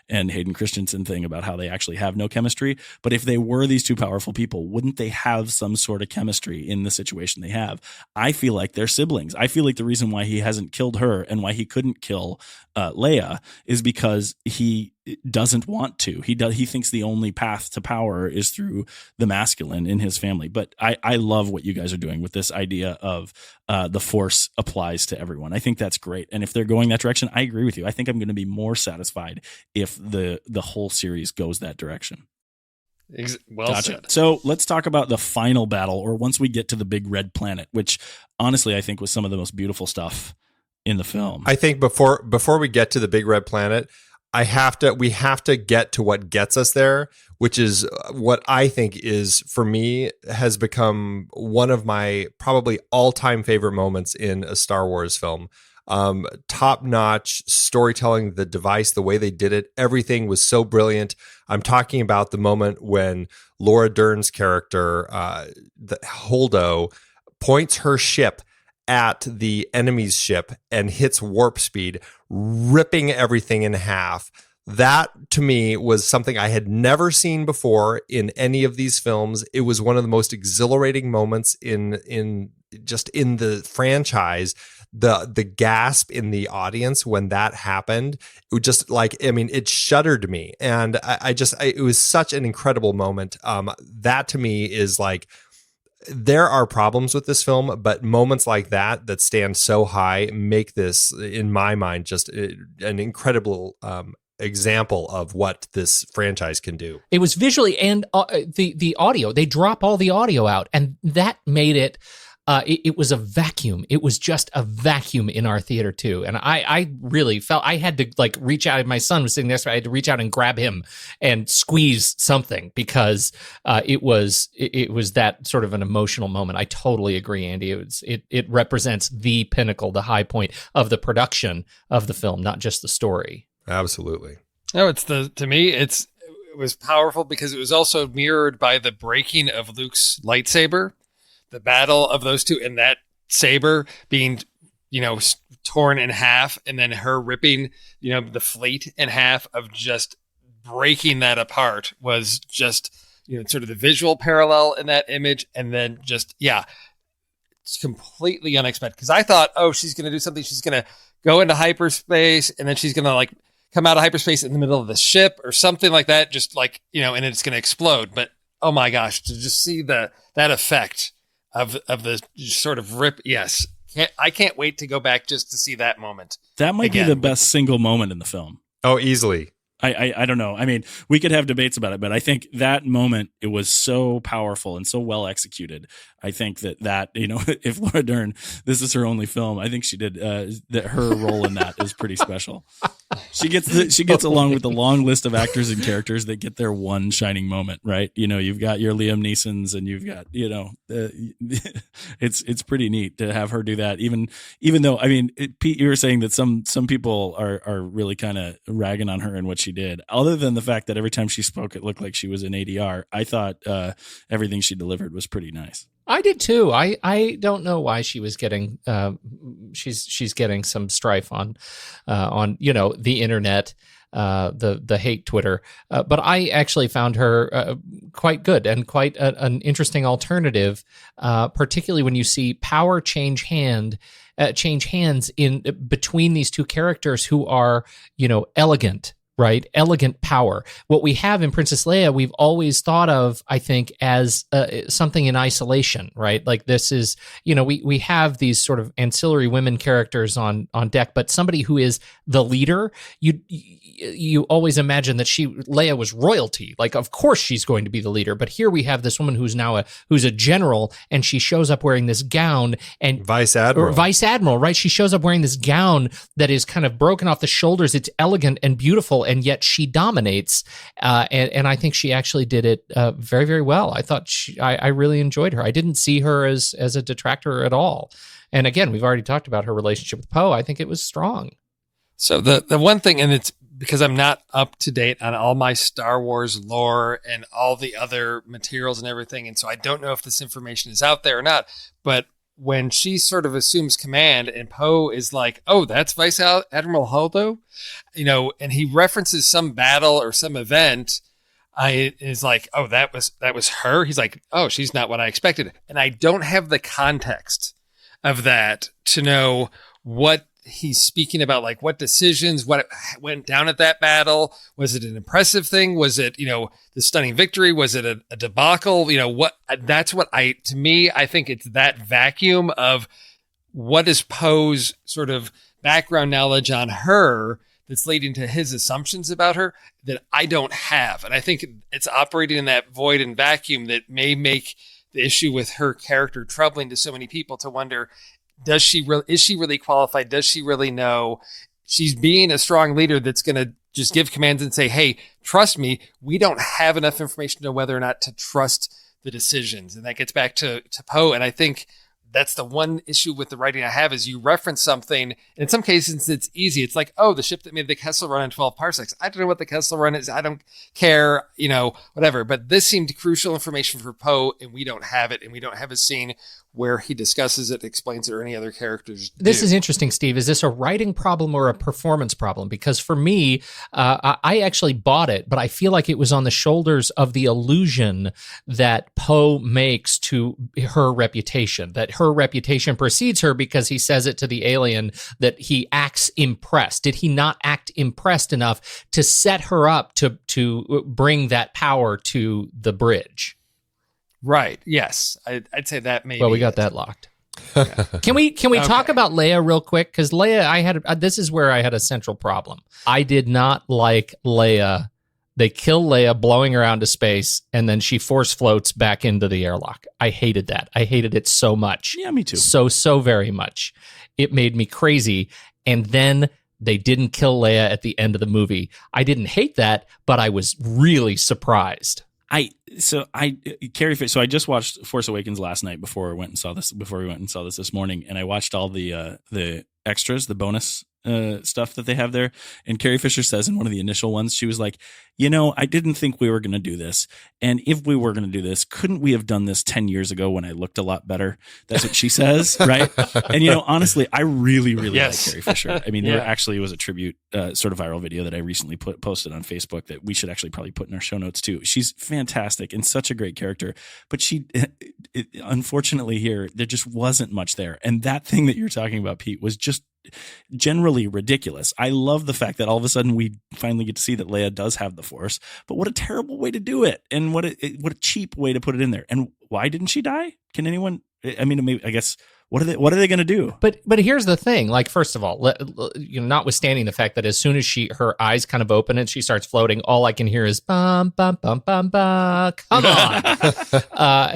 Hayden Christensen thing about how they actually have no chemistry. But if they were these two powerful people, wouldn't they have some sort of chemistry in the situation they have? I feel like they're siblings. I feel like the reason why he hasn't killed her and why he couldn't kill Leia is because he doesn't want to. He thinks the only path to power is through the masculine in his family. But I love what you guys are doing with this idea of the Force applies to everyone. I think that's great. And if they're going that direction, I agree with you. I think I'm going to be more satisfied if the whole series goes that direction. Well said. So let's talk about the final battle, or once we get to the big red planet, which honestly I think was some of the most beautiful stuff in the film. I think before we get to the big red planet, we have to get to what gets us there, which is what I think is, for me, has become one of my probably all-time favorite moments in a Star Wars film. Top-notch storytelling, the device, the way they did it, everything was so brilliant. I'm talking about the moment when Laura Dern's character, the Holdo, points her ship at the enemy's ship and hits warp speed, ripping everything in half. That, to me, was something I had never seen before in any of these films. It was one of the most exhilarating moments in the franchise. The gasp in the audience when that happened, it was just like, I mean, it shuddered me. And it was such an incredible moment. That to me is like, there are problems with this film, but moments like that stand so high make this, in my mind, just an incredible example of what this franchise can do. It was visually and the audio. They drop all the audio out, and that made it. It was a vacuum. It was just a vacuum in our theater too. And I really felt I had to like reach out. My son was sitting there, so I had to reach out and grab him and squeeze something because it was that sort of an emotional moment. I totally agree, Andy. It represents the pinnacle, the high point of the production of the film, not just the story. Absolutely. No, to me, it was powerful because it was also mirrored by the breaking of Luke's lightsaber. The battle of those two, and that saber being, torn in half, and then her ripping, the fleet in half, of just breaking that apart was just, sort of the visual parallel in that image. And then just, it's completely unexpected, because I thought, she's going to do something. She's going to go into hyperspace, and then she's going to come out of hyperspace in the middle of the ship or something like that. Just and it's going to explode. But oh my gosh, to just see that effect of the sort of rip. Yes. I can't wait to go back just to see that moment. That might be the best single moment in the film. Oh, easily. I don't know. I mean, we could have debates about it, but I think that moment, it was so powerful and so well executed. I think that if Laura Dern, this is her only film, I think she did that. Her role in that is pretty special. She gets along with the long list of actors and characters that get their one shining moment, right? You've got your Liam Neesons, and you've got it's pretty neat to have her do that. Even though, I mean, Pete, you were saying that some people are really kind of ragging on her and what she did. Other than the fact that every time she spoke, it looked like she was in ADR. I thought everything she delivered was pretty nice. I did too. I don't know why she was getting she's getting some strife on the internet, the hate Twitter, but I actually found her quite good and quite an interesting alternative, particularly when you see power change hands in between these two characters who are elegant. Right? Elegant power. What we have in Princess Leia, we've always thought of, I think, as something in isolation, right? Like this is, we have these sort of ancillary women characters on deck, but somebody who is the leader, you always imagine that Leia was royalty. Like, of course she's going to be the leader, but here we have this woman who's now who's a general, and she shows up wearing this gown and Vice Admiral, right? She shows up wearing this gown that is kind of broken off the shoulders. It's elegant and beautiful, and yet she dominates. And I think she actually did it very, very well. I thought I really enjoyed her. I didn't see her as a detractor at all. And again, we've already talked about her relationship with Poe. I think it was strong. So the one thing, and it's because I'm not up to date on all my Star Wars lore and all the other materials and everything, and so I don't know if this information is out there or not, but when she sort of assumes command and Poe is like, oh, that's Vice Admiral Holdo, and he references some battle or some event, is like, oh, that was her. He's like, oh, she's not what I expected. And I don't have the context of that to know what he's speaking about, like what decisions, what went down at that battle. Was it an impressive thing? Was it, the stunning victory? Was it a debacle? That's what I think it's that vacuum of what is Poe's sort of background knowledge on her that's leading to his assumptions about her that I don't have. And I think it's operating in that void and vacuum that may make the issue with her character troubling to so many people to wonder, is she really qualified? Does she really know? She's being a strong leader that's going to just give commands and say, hey, trust me. We don't have enough information to know whether or not to trust the decisions. And that gets back to Poe. And I think that's the one issue with the writing I have is you reference something. And in some cases, it's easy. It's like, oh, the ship that made the Kessel Run in 12 parsecs. I don't know what the Kessel Run is. I don't care, whatever. But this seemed crucial information for Poe, and we don't have it. And we don't have a scene where he discusses it, explains it, or any other characters do. This is interesting, Steve. Is this a writing problem or a performance problem? Because for me, I actually bought it, but I feel like it was on the shoulders of the illusion that Poe makes to her reputation, that her reputation precedes her because he says it to the alien that he acts impressed. Did he not act impressed enough to set her up to bring that power to the bridge? Right. Yes. I'd say that maybe. Well, we got that locked. Yeah. Can we talk about Leia real quick? Because Leia, this is where I had a central problem. I did not like Leia. They kill Leia blowing around to space, and then she force floats back into the airlock. I hated that. I hated it so much. Yeah, me too. So very much. It made me crazy. And then they didn't kill Leia at the end of the movie. I didn't hate that, but I was really surprised. Carrie Fisher. So I just watched Force Awakens last night before we went and saw this this morning, and I watched all the extras, the bonus stuff that they have there. And Carrie Fisher says in one of the initial ones, she was like, I didn't think we were going to do this. And if we were going to do this, couldn't we have done this 10 years ago when I looked a lot better? That's what she says. Right. And, honestly, I really, really like Carrie Fisher. I mean, there actually was a tribute sort of viral video that I recently posted on Facebook that we should actually probably put in our show notes too. She's fantastic and such a great character, but unfortunately here, there just wasn't much there. And that thing that you're talking about, Pete, was just generally ridiculous. I love the fact that all of a sudden we finally get to see that Leia does have the Force, but what a terrible way to do it, and what a cheap way to put it in there. And why didn't she die? Can anyone? I mean, maybe, I guess. What are they going to do? But here's the thing. Like, first of all, notwithstanding the fact that as soon as her eyes kind of open and she starts floating, all I can hear is bum bum bum bum bum. Come on,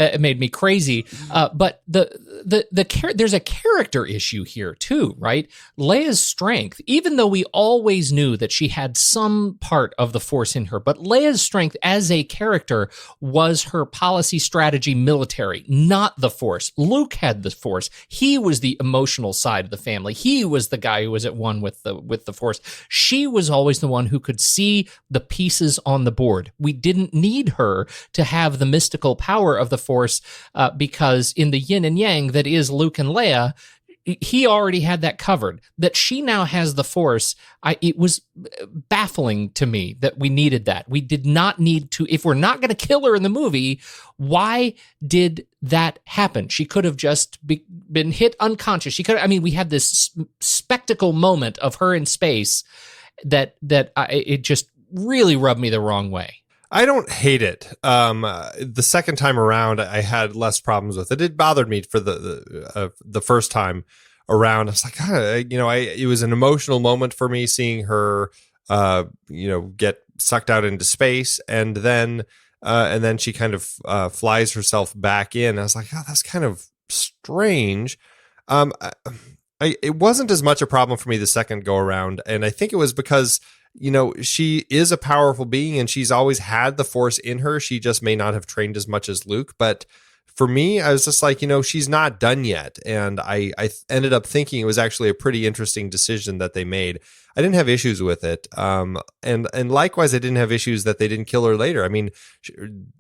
it made me crazy. But there's a character issue here too, right? Leia's strength, even though we always knew that she had some part of the Force in her, but Leia's strength as a character was her policy, strategy, military, not the Force. Luke had the Force. He was the emotional side of the family. He was the guy who was at one with the Force. She was always the one who could see the pieces on the board. We didn't need her to have the mystical power of the Force because in the yin and yang that is Luke and Leia, he already had that covered. That she now has the Force, it was baffling to me that we needed that. We did not need to. If we're not going to kill her in the movie, why did that happen? She could have just been hit unconscious. She could. I mean, we had this spectacle moment of her in space that it just really rubbed me the wrong way. I don't hate it. The second time around, I had less problems with it. It bothered me for the first time around. I was like, it was an emotional moment for me seeing her, get sucked out into space, and then she kind of flies herself back in. I was like, oh, that's kind of strange. It wasn't as much a problem for me the second go around, and I think it was because, she is a powerful being and she's always had the Force in her. She just may not have trained as much as Luke. But for me, I was just like, she's not done yet. And I ended up thinking it was actually a pretty interesting decision that they made. I didn't have issues with it. And likewise, I didn't have issues that they didn't kill her later. I mean,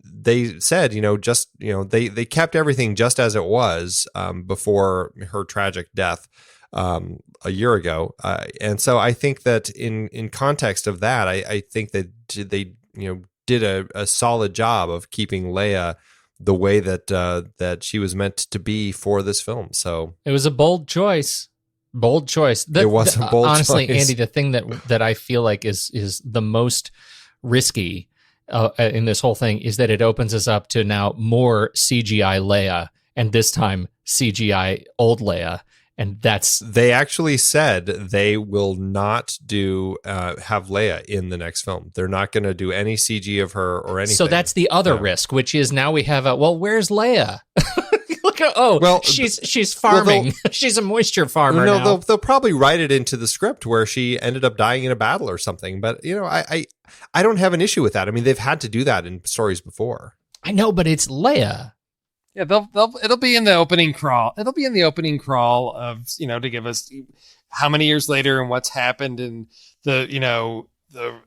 they said, they kept everything just as it was before her tragic death a year ago. And so I think that in context of that, I think that they, did a solid job of keeping Leia the way that she was meant to be for this film. So it was a bold choice. Bold choice. It was a bold honestly, choice. Andy, the thing that I feel like is the most risky in this whole thing is that it opens us up to now more CGI Leia, and this time CGI old Leia. And they actually said they will not do have Leia in the next film. They're not going to do any CG of her or anything. So that's the other risk, which is now we have where's Leia? Look at she's farming. She's a moisture farmer. No, they'll probably write it into the script where she ended up dying in a battle or something. But I don't have an issue with that. I mean, they've had to do that in stories before. I know, but it's Leia. Yeah, it'll be in the opening crawl. It'll be in the opening crawl of, to give us how many years later and what's happened and the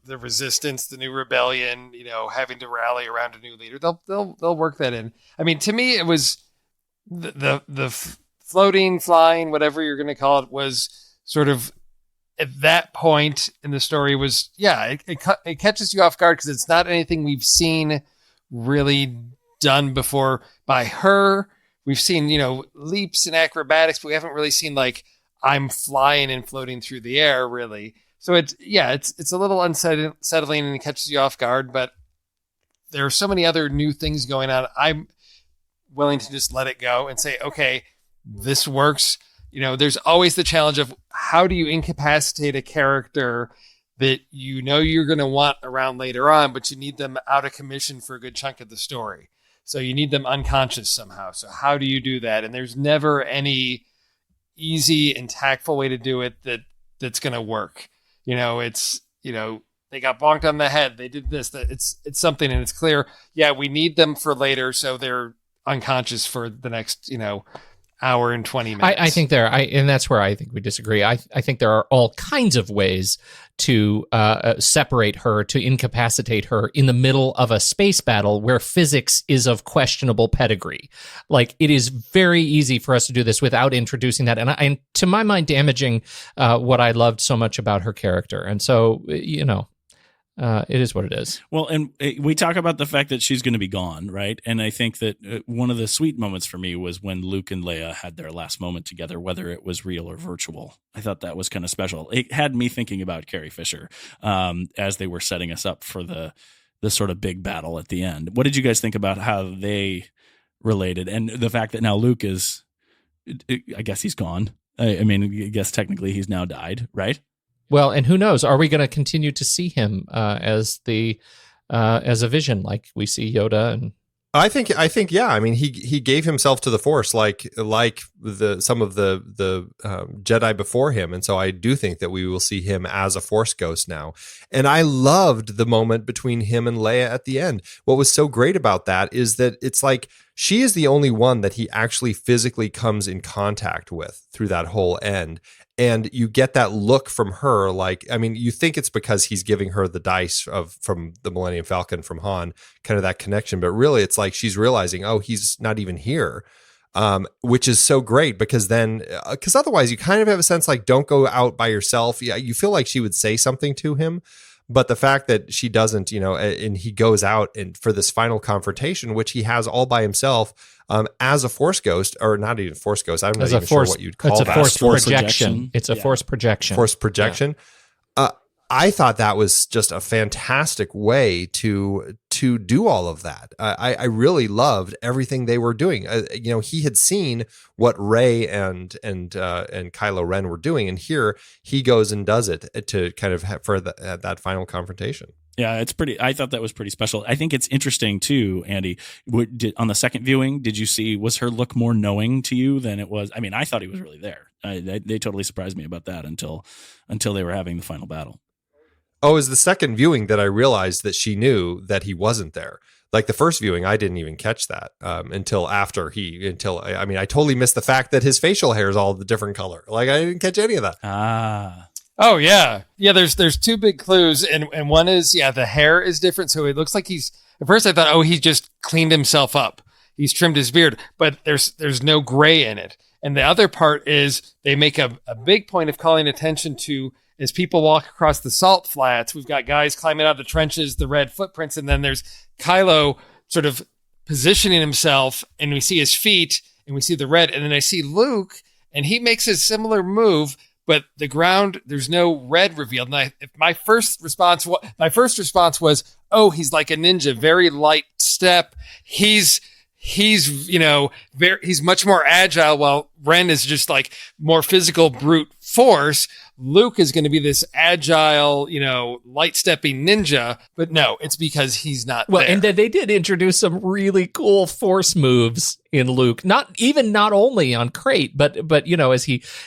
resistance, the new rebellion, having to rally around a new leader. They'll work that in. I mean, to me, it was the floating, flying, whatever you're going to call it, was sort of at that point in the story was, it catches you off guard because it's not anything we've seen really done before by her. We've seen, leaps and acrobatics, but we haven't really seen I'm flying and floating through the air really. So it's a little unsettling and it catches you off guard, but there are so many other new things going on. I'm willing to just let it go and say, okay, this works. There's always the challenge of how do you incapacitate a character that you're going to want around later on, but you need them out of commission for a good chunk of the story. So you need them unconscious somehow. So how do you do that? And there's never any easy and tactful way to do it that's going to work. They got bonked on the head. They did this. That it's something, and it's clear. Yeah, we need them for later, so they're unconscious for the next hour and 20 minutes. I think and that's where I think we disagree. I think there are all kinds of ways to separate her, to incapacitate her in the middle of a space battle where physics is of questionable pedigree. It is very easy for us to do this without introducing that. And to my mind, damaging what I loved so much about her character. And so, it is what it is. Well, and we talk about the fact that she's going to be gone, right? And I think that one of the sweet moments for me was when Luke and Leia had their last moment together, whether it was real or virtual. I thought that was kind of special. It had me thinking about Carrie Fisher as they were setting us up for the sort of big battle at the end. What did you guys think about how they related? And the fact that now Luke is, I guess he's gone. I guess technically he's now died, right? Well, and who knows? Are we going to continue to see him as a vision, like we see Yoda? And I think, yeah. I mean, he gave himself to the Force, like some of the Jedi before him, and so I do think that we will see him as a Force ghost now. And I loved the moment between him and Leia at the end. What was so great about that is that it's like she is the only one that he actually physically comes in contact with through that whole end. And you get that look from her, like, I mean, you think it's because he's giving her the dice from the Millennium Falcon from Han, kind of that connection, but really it's like she's realizing, oh, he's not even here. Which is so great because otherwise you kind of have a sense like, don't go out by yourself. Yeah, you feel like she would say something to him, but the fact that she doesn't, and he goes out and for this final confrontation, which he has all by himself, as a Force ghost, or not even Force ghost. I'm not even sure what you'd call that. It's a force projection. It's a force projection. Force projection. Yeah. I thought that was just a fantastic way to do all of that. I really loved everything they were doing. He had seen what Rey and Kylo Ren were doing, and here he goes and does it to kind of for that final confrontation. Yeah, it's pretty. I thought that was pretty special. I think it's interesting too, Andy. On the second viewing, did you see? Was her look more knowing to you than it was? I mean, I thought he was really there. They totally surprised me about that until they were having the final battle. Oh, it was the second viewing that I realized that she knew that he wasn't there. Like the first viewing, I didn't even catch that until I totally missed the fact that his facial hair is all the different color. Like I didn't catch any of that. Oh yeah. Yeah, there's two big clues and one is the hair is different, so it looks like at first I thought, he just cleaned himself up. He's trimmed his beard, but there's no gray in it. And the other part is they make a big point of calling attention to, as people walk across the salt flats, we've got guys climbing out of the trenches, the red footprints, and then there's Kylo sort of positioning himself, and we see his feet, and we see the red, and then I see Luke, and he makes a similar move, but the ground, there's no red revealed. And my first response was, oh, he's like a ninja, very light step. He's much more agile, while Ren is just like more physical brute force. Luke is going to be this agile, light stepping ninja, but no, it's because he's not there. And then they did introduce some really cool force moves in Luke, not only on Crate, but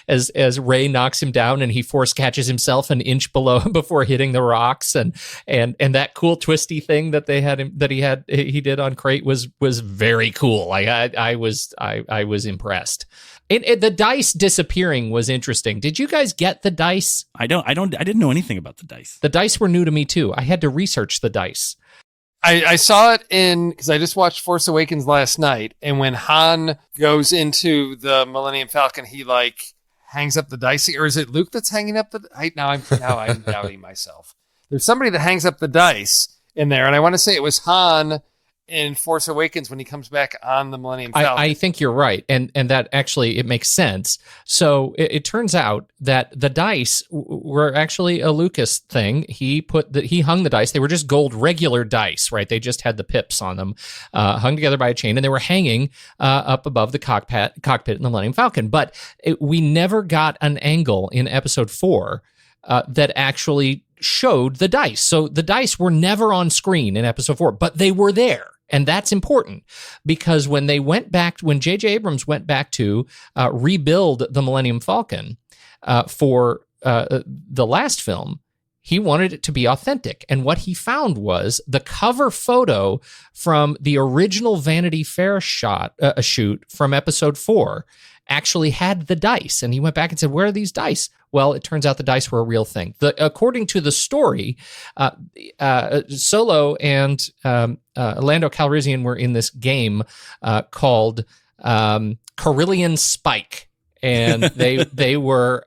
as Rey knocks him down and he force catches himself an inch below before hitting the rocks, and that cool twisty thing that he did on Crate was very cool. I was impressed. And the dice disappearing was interesting. Did you guys get the dice? I didn't know anything about the dice. The dice were new to me too. I had to research the dice. I saw it because I just watched Force Awakens last night, and when Han goes into the Millennium Falcon, he hangs up the dice, or is it Luke that's hanging up now I'm doubting myself. There's somebody that hangs up the dice in there, and I want to say it was Han in Force Awakens when he comes back on the Millennium Falcon. I think you're right, and that actually it makes sense. So it turns out that the dice were actually a Lucas thing. He hung the dice. They were just gold regular dice, right? They just had the pips on them, hung together by a chain, and they were hanging up above the cockpit in the Millennium Falcon. But we never got an angle in Episode 4 that actually showed the dice. So the dice were never on screen in Episode 4, but they were there. And that's important because when J.J. Abrams went back to rebuild the Millennium Falcon for the last film, he wanted it to be authentic. And what he found was the cover photo from the original Vanity Fair shoot from Episode 4 actually had the dice. And he went back and said, where are these dice? Well, it turns out the dice were a real thing. According to the story, Solo and Lando Calrissian were in this game called Carillion Spike. And they were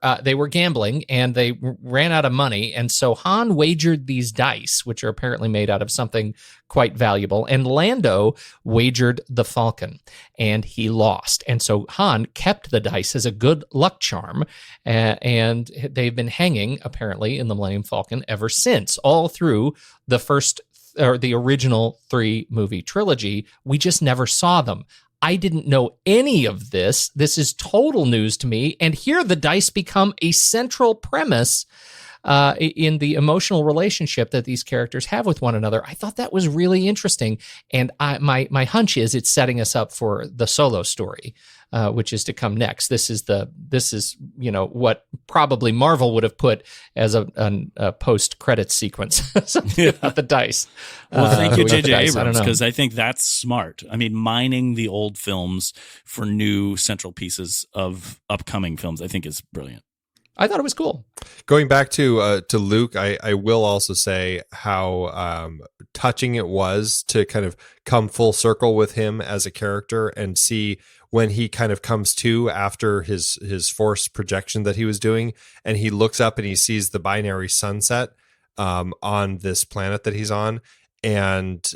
gambling, and they ran out of money, and so Han wagered these dice, which are apparently made out of something quite valuable, and Lando wagered the Falcon, and he lost, and so Han kept the dice as a good luck charm, and they've been hanging apparently in the Millennium Falcon ever since, all through the first or the original 3-movie trilogy. We just never saw them. I didn't know any of this. This is total news to me. And here the dice become a central premise in the emotional relationship that these characters have with one another. I thought that was really interesting, and my hunch is it's setting us up for the Solo story, which is to come next. This is what probably Marvel would have put as a post credits sequence, something about the dice. Well, thank you, J.J. I don't Abrams, know. because I think that's smart. I mean, mining the old films for new central pieces of upcoming films, I think is brilliant. I thought it was cool. Going back to Luke, I will also say how touching it was to kind of come full circle with him as a character and see when he kind of comes to after his force projection that he was doing, and he looks up and he sees the binary sunset on this planet that he's on, and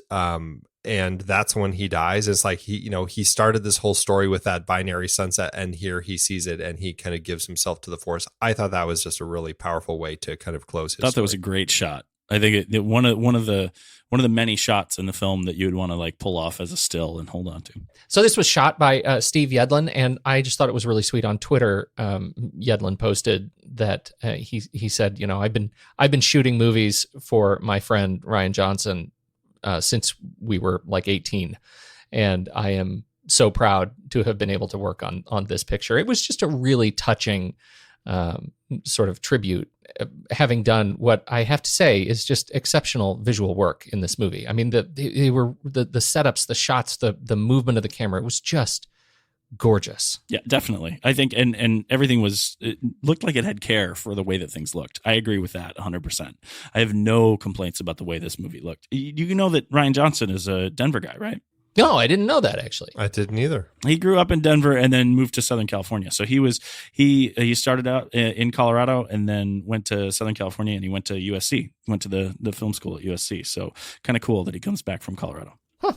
that's when he dies. It's like he started this whole story with that binary sunset, and here he sees it and he kind of gives himself to the force. I thought that was just a really powerful way to kind of close his I thought story. that was a great shot. I think one of the many shots in the film that you would want to like pull off as a still and hold on to. So this was shot by Steve Yedlin, and I just thought it was really sweet. On Twitter, Yedlin posted that he said, I've been shooting movies for my friend Ryan Johnson since we were like 18, and I am so proud to have been able to work on this picture. It was just a really touching sort of tribute, having done what I have to say is just exceptional visual work in this movie. I mean, the setups, the shots, the movement of the camera, it was just gorgeous. Yeah, definitely. I think, and everything it looked like it had care for the way that things looked. I agree with that 100%. I have no complaints about the way this movie looked. You know that Ryan Johnson is a Denver guy, right? No, I didn't know that, actually. I didn't either. He grew up in Denver and then moved to Southern California. So he started out in Colorado and then went to Southern California, and he went to USC, went to the film school at USC. So kind of cool that he comes back from Colorado. Huh.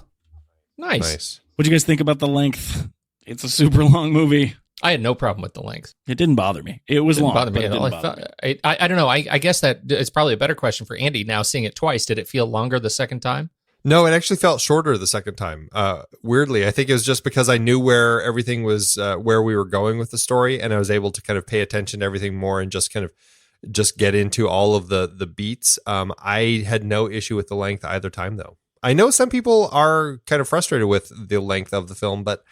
Nice. What do you guys think about the length? It's a super long movie. I had no problem with the length. It didn't bother me. It was long, Bother me but it at all. didn't bother me. I don't know. I guess that it's probably a better question for Andy. Now seeing it twice, did it feel longer the second time? No, it actually felt shorter the second time. Weirdly, I think it was just because I knew where everything was, where we were going with the story, and I was able to kind of pay attention to everything more and just kind of get into all of the beats. I had no issue with the length either time, though. I know some people are kind of frustrated with the length of the film, but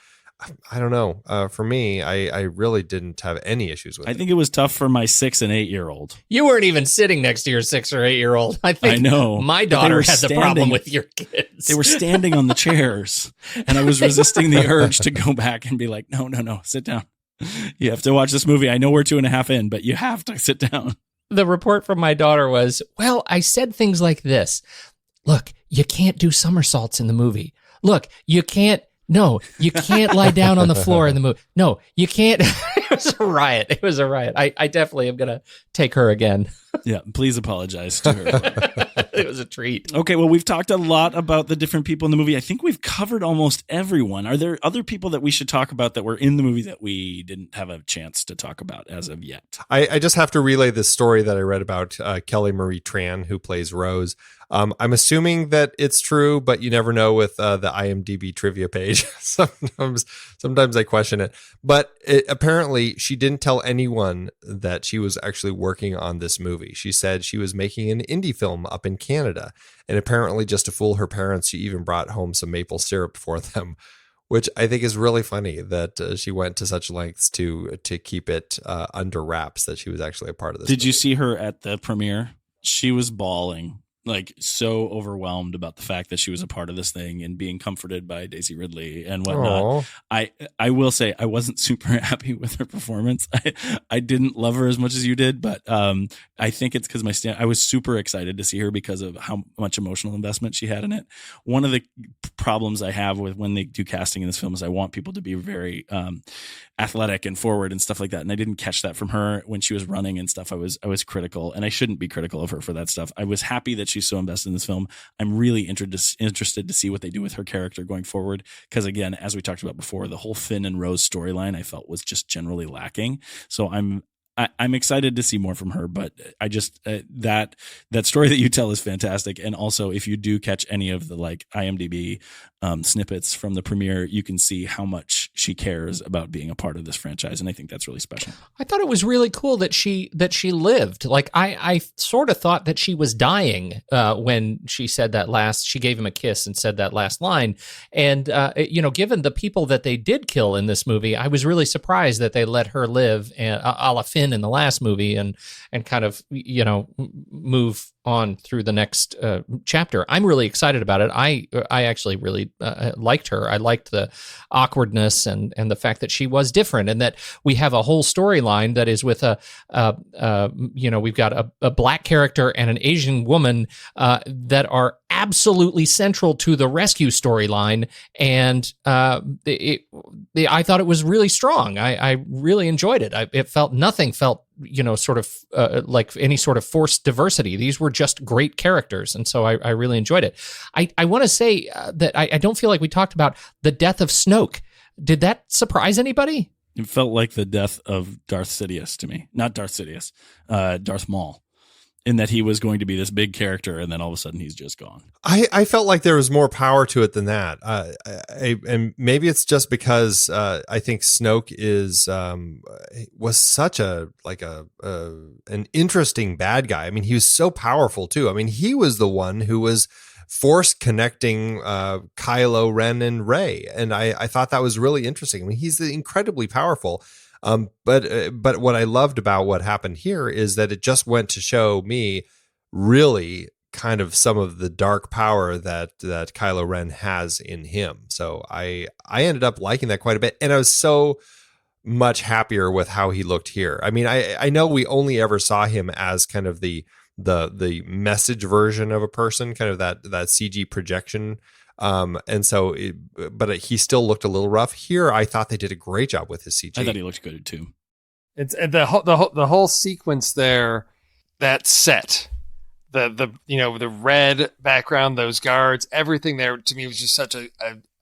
I don't know. For me, I really didn't have any issues with it. I think it was tough for my 6 and 8 year old. You weren't even sitting next to your 6 or 8 year old. I think I know. my But they daughter were had the problem with your kids. They were standing on the chairs, and I was resisting the urge to go back and be like, no, sit down. You have to watch this movie. I know we're 2.5 in, but you have to sit down. The report from my daughter was, well, I said things like this. Look, you can't do somersaults in the movie. Look, you can't lie down on the floor in the movie. No, you can't. It was a riot. I definitely am going to take her again. Yeah, please apologize to her. It was a treat. Okay, well, we've talked a lot about the different people in the movie. I think we've covered almost everyone. Are there other people that we should talk about that were in the movie that we didn't have a chance to talk about as of yet? I just have to relay this story that I read about Kelly Marie Tran, who plays Rose. I'm assuming that it's true, but you never know with the IMDb trivia page. Sometimes I question it. But apparently, she didn't tell anyone that she was actually working on this movie. She said she was making an indie film up in Canada. And apparently, just to fool her parents, she even brought home some maple syrup for them, which I think is really funny that she went to such lengths to keep it under wraps that she was actually a part of this Did movie. you see her at the premiere? She was bawling. Like so overwhelmed about the fact that she was a part of this thing and being comforted by Daisy Ridley and whatnot. Aww. I will say I wasn't super happy with her performance. I didn't love her as much as you did, but I think it's because I was super excited to see her because of how much emotional investment she had in it. One of the problems I have with when they do casting in this film is I want people to be very athletic and forward and stuff like that. And I didn't catch that from her when she was running and stuff. I was critical, and I shouldn't be critical of her for that stuff. I was happy that she's so invested in this film. I'm really interested to see what they do with her character going forward. Because again, as we talked about before, the whole Finn and Rose storyline I felt was just generally lacking. So I'm excited to see more from her, but I just that story that you tell is fantastic. And also, if you do catch any of the like IMDb snippets from the premiere, you can see how much she cares about being a part of this franchise, and I think that's really special. I thought it was really cool that she lived. Like I sort of thought that she was dying when she said that last. She gave him a kiss and said that last line. And given the people that they did kill in this movie, I was really surprised that they let her live, a la Finn in the last movie, and kind of move on through the next chapter. I'm really excited about it. I actually really liked her. I liked the awkwardness and the fact that she was different, and that we have a whole storyline that is with we've got a black character and an Asian woman that are absolutely central to the rescue storyline, and I thought it was really strong. I really enjoyed it. Nothing felt sort of like any sort of forced diversity. These were just great characters, and so I really enjoyed it. I want to say that I don't feel like we talked about the death of Snoke. Did that surprise anybody? It felt like the death of Darth Sidious to me. Not Darth Sidious, Darth Maul, in that he was going to be this big character, and then all of a sudden he's just gone. I felt like there was more power to it than that. And maybe it's just because I think Snoke was such an interesting bad guy. I mean, he was so powerful too. I mean, he was the one who was force connecting Kylo Ren and Rey, and I thought that was really interesting. I mean, he's incredibly powerful. But what I loved about what happened here is that it just went to show me really kind of some of the dark power that Kylo Ren has in him. So I ended up liking that quite a bit, and I was so much happier with how he looked here. I mean, I know we only ever saw him as kind of the message version of a person, kind of that CG projection. And so, but he still looked a little rough here. I thought they did a great job with his CG. I thought he looked good too. It's the whole sequence there, that set, the red background, those guards, everything there to me was just such a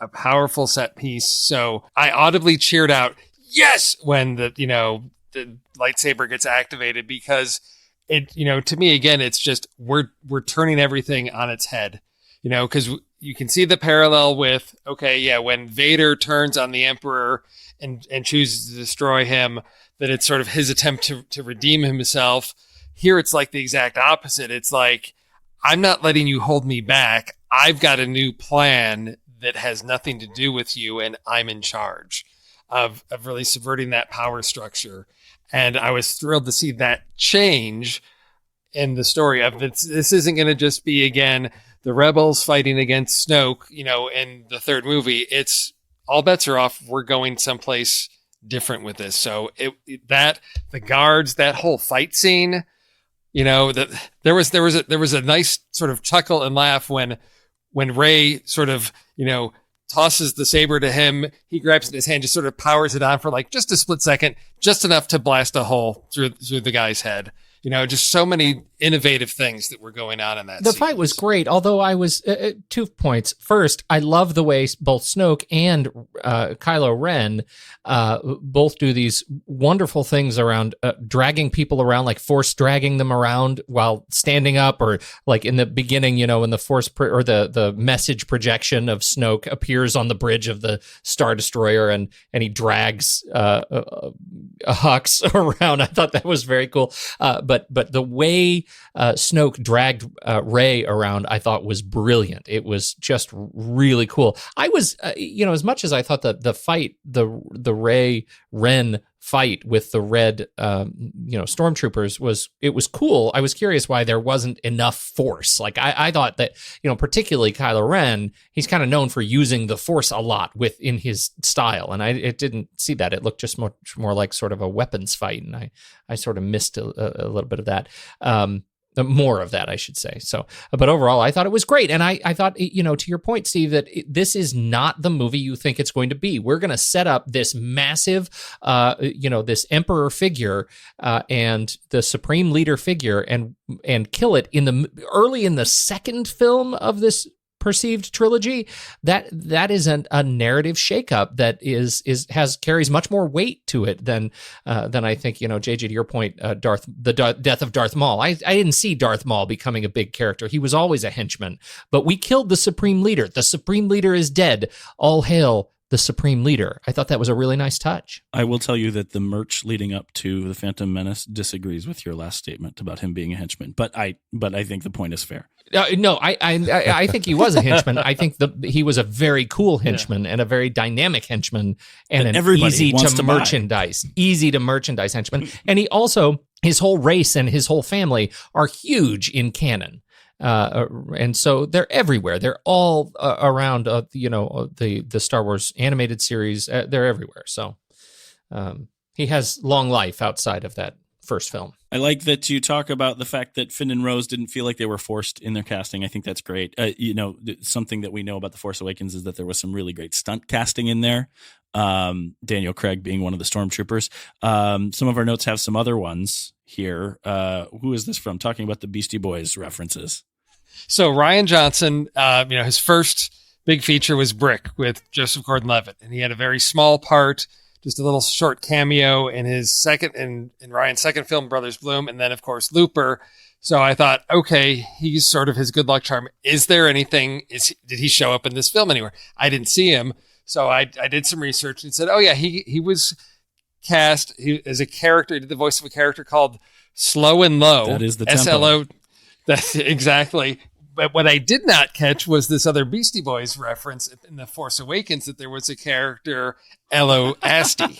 powerful set piece. So I audibly cheered out, yes, when the lightsaber gets activated, because it, to me, again, it's just, we're turning everything on its head, because you can see the parallel with, when Vader turns on the Emperor and chooses to destroy him, that it's sort of his attempt to redeem himself. Here, it's like the exact opposite. It's like, I'm not letting you hold me back. I've got a new plan that has nothing to do with you, and I'm in charge of really subverting that power structure. And I was thrilled to see that change in the story of this. This isn't going to just be, again, the rebels fighting against Snoke, in the third movie. It's all bets are off. We're going someplace different with this. So the guards, that whole fight scene, that there was a nice sort of chuckle and laugh when Rey sort of, tosses the saber to him. He grabs it in his hand, just sort of powers it on for like just a split second, just enough to blast a hole through the guy's head. Just so many innovative things that were going on in that The sequence. fight was great, although I was 2 points. First, I love the way both Snoke and Kylo Ren both do these wonderful things around dragging people around, like force dragging them around while standing up, or like in the beginning, when the force or the message projection of Snoke appears on the bridge of the Star Destroyer, and he drags Hux around. I thought that was very cool. But the way Snoke dragged Rey around, I thought was brilliant. It was just really cool. I was, as much as I thought that the fight, the Rey Ren fight with the red, stormtroopers was cool. I was curious why there wasn't enough force. Like I thought that, particularly Kylo Ren, he's kind of known for using the force a lot within his style, and it didn't see that. It looked just much more like sort of a weapons fight, and I sort of missed a little bit of that. More of that, I should say. So, but overall, I thought it was great. And I thought, to your point, Steve, that this is not the movie you think it's going to be. We're going to set up this massive, this emperor figure and the supreme leader figure and kill it early in the second film of this perceived trilogy. That is a narrative shakeup that carries much more weight to it than I think, JJ, to your point, the death of Darth Maul. I didn't see Darth Maul becoming a big character. He was always a henchman, but we killed the Supreme Leader. The Supreme Leader is dead. All hail the Supreme Leader. I thought that was a really nice touch. I will tell you that the merch leading up to the Phantom Menace disagrees with your last statement about him being a henchman, but I think the point is fair. No, I think he was a henchman. I think he was a very cool henchman and a very dynamic henchman and an easy to merchandise henchman. And he also, his whole race and his whole family are huge in canon. And so they're everywhere. They're all around, the Star Wars animated series. They're everywhere. So he has long life outside of that first film. I like that you talk about the fact that Finn and Rose didn't feel like they were forced in their casting. I think that's great. Something that we know about The Force Awakens is that there was some really great stunt casting in there. Daniel Craig being one of the stormtroopers. Some of our notes have some other ones here. Who is this from? Talking about the Beastie Boys references. So Rian Johnson, his first big feature was Brick with Joseph Gordon-Levitt, and he had a very small part, just a little short cameo in his in Ryan's second film, Brothers Bloom, and then of course Looper. So I thought, okay, he's sort of his good luck charm. Is there anything? Did he show up in this film anywhere? I didn't see him, so I did some research and said, oh yeah, he was cast as a character. He did the voice of a character called Slow and Low. That is the tempo. SLO. That's exactly. But what I did not catch was this other Beastie Boys reference in The Force Awakens, that there was a character, Ello Asti.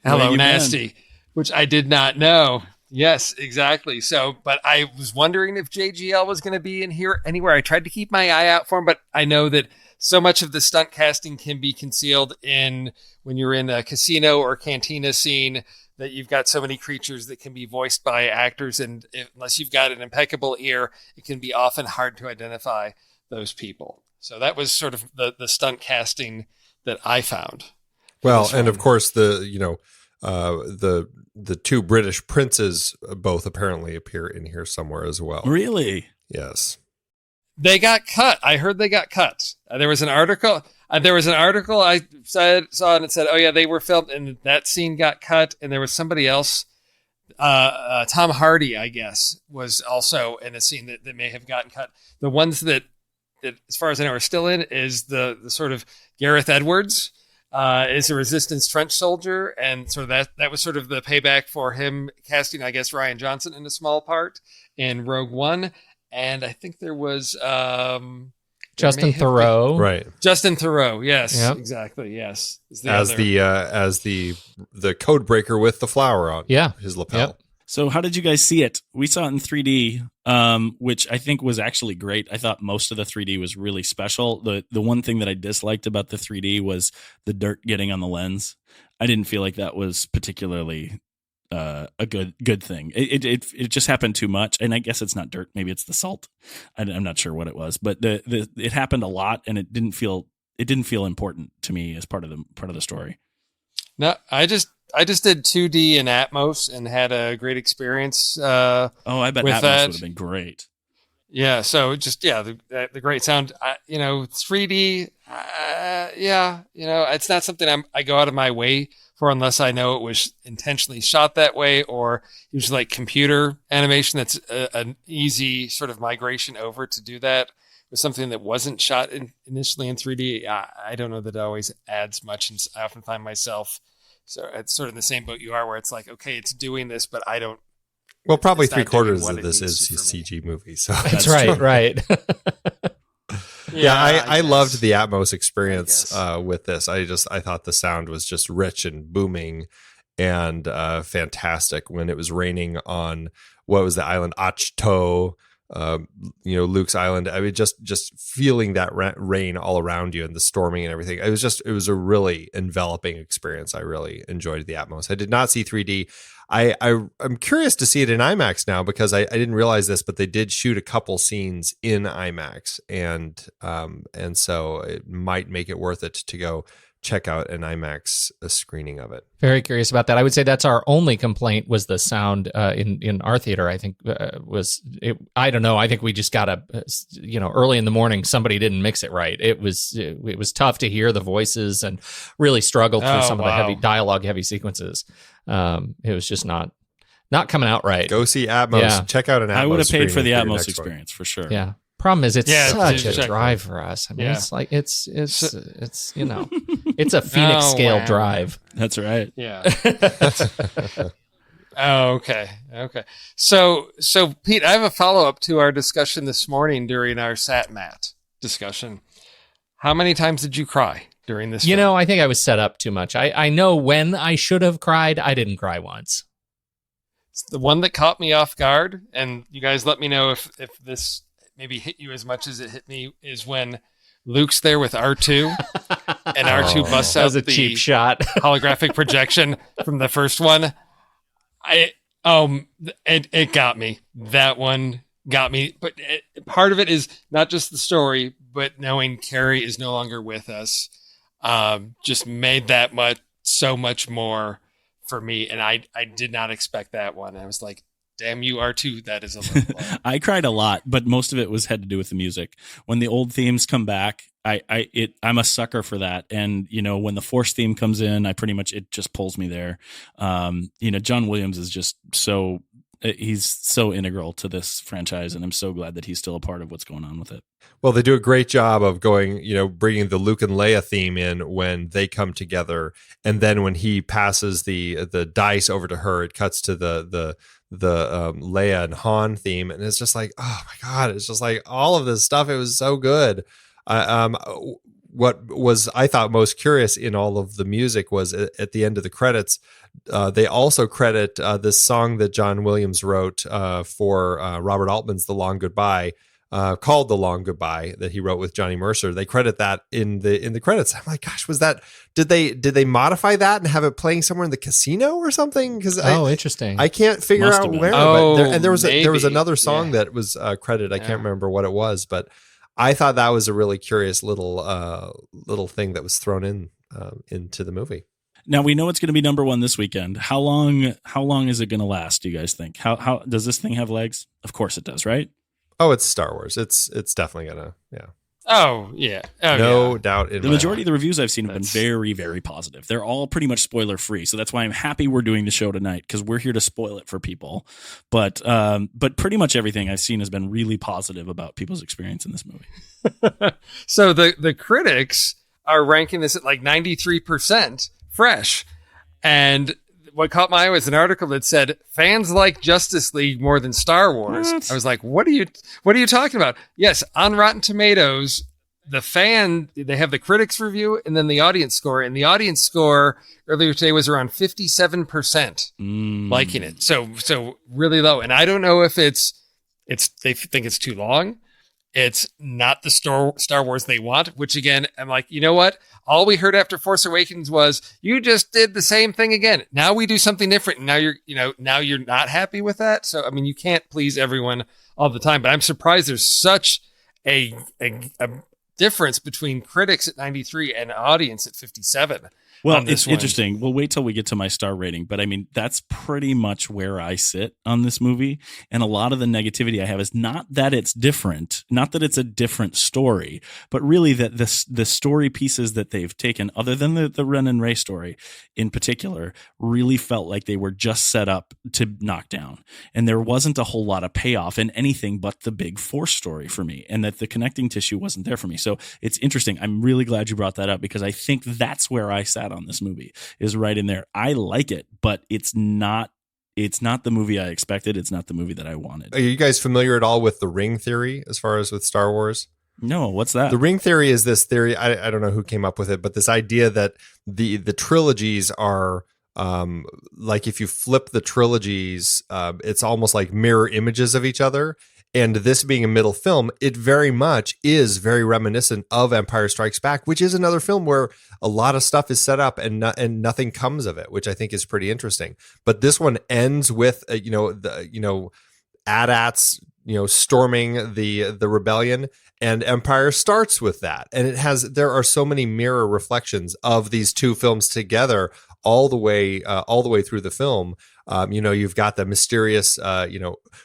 Hello, Nasty, which I did not know. Yes, exactly. So, but I was wondering if JGL was going to be in here anywhere. I tried to keep my eye out for him, but I know that so much of the stunt casting can be concealed when you're in a casino or cantina scene, that you've got so many creatures that can be voiced by actors. And unless you've got an impeccable ear, it can be often hard to identify those people. So that was sort of the stunt casting that I found. Well, and of course the two British princes both apparently appear in here somewhere as well. Really? Yes. They got cut. I heard they got cut. There was an article. I saw and it said, oh yeah, they were filmed and that scene got cut. And there was somebody else, Tom Hardy, I guess, was also in a scene that may have gotten cut. The ones that as far as I know are still in is the sort of Gareth Edwards is a resistance trench soldier. And sort of that was sort of the payback for him casting, I guess, Rian Johnson in a small part in Rogue One. And I think there was Justin Theroux. Right. Justin Theroux. Yes, yep. Exactly. Yes. As the code breaker with the flower on his lapel. Yep. So how did you guys see it? We saw it in 3D, which I think was actually great. I thought most of the 3D was really special. The one thing that I disliked about the 3D was the dirt getting on the lens. I didn't feel like that was particularly a good thing. It just happened too much, and I guess it's not dirt. Maybe it's the salt. I'm not sure what it was, but it happened a lot, and it didn't feel important to me as part of the story. No, I just did 2D in Atmos and had a great experience. I bet Atmos that would have been great. Yeah, so just the great sound. 3D. It's not something I go out of my way for unless I know it was intentionally shot that way, or usually like computer animation. That's an easy sort of migration over to do that with something that wasn't shot initially in 3D. I don't know that it always adds much, and I often find myself so it's sort of in the same boat you are, where it's like, okay, it's doing this, but I don't. Well, probably 3/4 of this is a CG movie, so that's right, right. Yeah, I loved the Atmos experience with this. I thought the sound was just rich and booming and fantastic when it was raining on what was the island, Achto, Luke's island. I mean, just feeling that rain all around you and the storming and everything. It was a really enveloping experience. I really enjoyed the Atmos. I did not see 3D. I'm curious to see it in IMAX now, because I didn't realize this, but they did shoot a couple scenes in IMAX, and so it might make it worth it to go check out an IMAX screening of it. Very curious about that. I would say that's our only complaint, was the sound in our theater. I think I don't know. I think we just got early in the morning, somebody didn't mix it right. It was tough to hear the voices and really struggled through some of the heavy dialogue, heavy sequences. It was just not coming out right. Go see Atmos. Yeah. Check out an Atmos. I would have paid for the Atmos experience for sure. Yeah. Problem is, it's Yeah, such a exactly. drive for us. I mean, Yeah. it's like it's it's a Phoenix scale wow. drive. That's right. Yeah. Oh, okay. So Pete, I have a follow-up to our discussion this morning during our SatMat discussion. How many times did you cry during this film? I think I was set up too much. I know when I should have cried. I didn't cry once. It's the one that caught me off guard, and you guys let me know if this maybe hit you as much as it hit me, is when Luke's there with R2 and R2 busts That out was a the cheap shot. holographic projection from the first one. It got me. That one got me. But part of it is not just the story, but knowing Carrie is no longer with us, just made that so much more for me. And I did not expect that one. I was like, damn you, R2, that is a little low. I cried a lot, but most of it had to do with the music. When the old themes come back, I'm a sucker for that. And, when the Force theme comes in, it just pulls me there. John Williams is just he's so integral to this franchise, and I'm so glad that he's still a part of what's going on with it. Well, they do a great job of going, bringing the Luke and Leia theme in when they come together, and then when he passes the dice over to her, it cuts to the Leia and Han theme, and it's just like, oh my god, it's just like all of this stuff. It was so good. What was I thought most curious in all of the music was at the end of the credits, they also credit this song that John Williams wrote for Robert Altman's "The Long Goodbye," called "The Long Goodbye," that he wrote with Johnny Mercer. They credit that in the credits. I'm like, gosh, was that? Did they modify that and have it playing somewhere in the casino or something? Because Interesting. I can't figure Must out have been. where. Oh, but there was maybe. another song Yeah. that was credited. I Yeah. can't remember what it was, but I thought that was a really curious little thing that was thrown into the movie. Now we know it's going to be number one this weekend. How long is it going to last? Do you guys think? How does this thing have legs? Of course it does, right? Oh, it's Star Wars. It's definitely gonna, yeah. Oh, yeah. Oh, No yeah. doubt in The my majority mind. of the reviews I've seen have been very, very positive. They're all pretty much spoiler free, so that's why I'm happy we're doing the show tonight, because we're here to spoil it for people. But pretty much everything I've seen has been really positive about people's experience in this movie. So the critics are ranking this at like 93% fresh. And what caught my eye was an article that said fans like Justice League more than Star Wars. What? I was like, what are you talking about? Yes, on Rotten Tomatoes, they have the critics review and then the audience score. And the audience score earlier today was around 57% liking it. So really low. And I don't know if it's they think it's too long. It's not the Star Wars they want, which again, I'm like, you know what? All we heard after Force Awakens was you just did the same thing again. Now we do something different. And now you're not happy with that. So, I mean, you can't please everyone all the time, but I'm surprised there's such a difference between critics at 93 and audience at 57. Well, on this it's one. interesting. We'll wait till we get to my star rating, but I mean, that's pretty much where I sit on this movie. And a lot of the negativity I have is not that it's different, not that it's a different story, but really that the story pieces that they've taken, other than the Ren and Rey story in particular, really felt like they were just set up to knock down. And there wasn't a whole lot of payoff in anything but the big Force story for me, and that the connecting tissue wasn't there for me. So it's interesting. I'm really glad you brought that up, because I think that's where I sat on this movie, is right in there. I like it, but it's not the movie I expected. It's not the movie that I wanted. Are you guys familiar at all with the ring theory as far as with Star Wars? No, what's that? The ring theory is this theory. I don't know who came up with it, but this idea that the trilogies are like, if you flip the trilogies, it's almost like mirror images of each other. And this being a middle film, it very much is very reminiscent of Empire Strikes Back, which is another film where a lot of stuff is set up and nothing comes of it, which I think is pretty interesting. But this one ends with AT-ATs storming the rebellion, and Empire starts with that, and there are so many mirror reflections of these two films together all the way through the film. You've got the mysterious,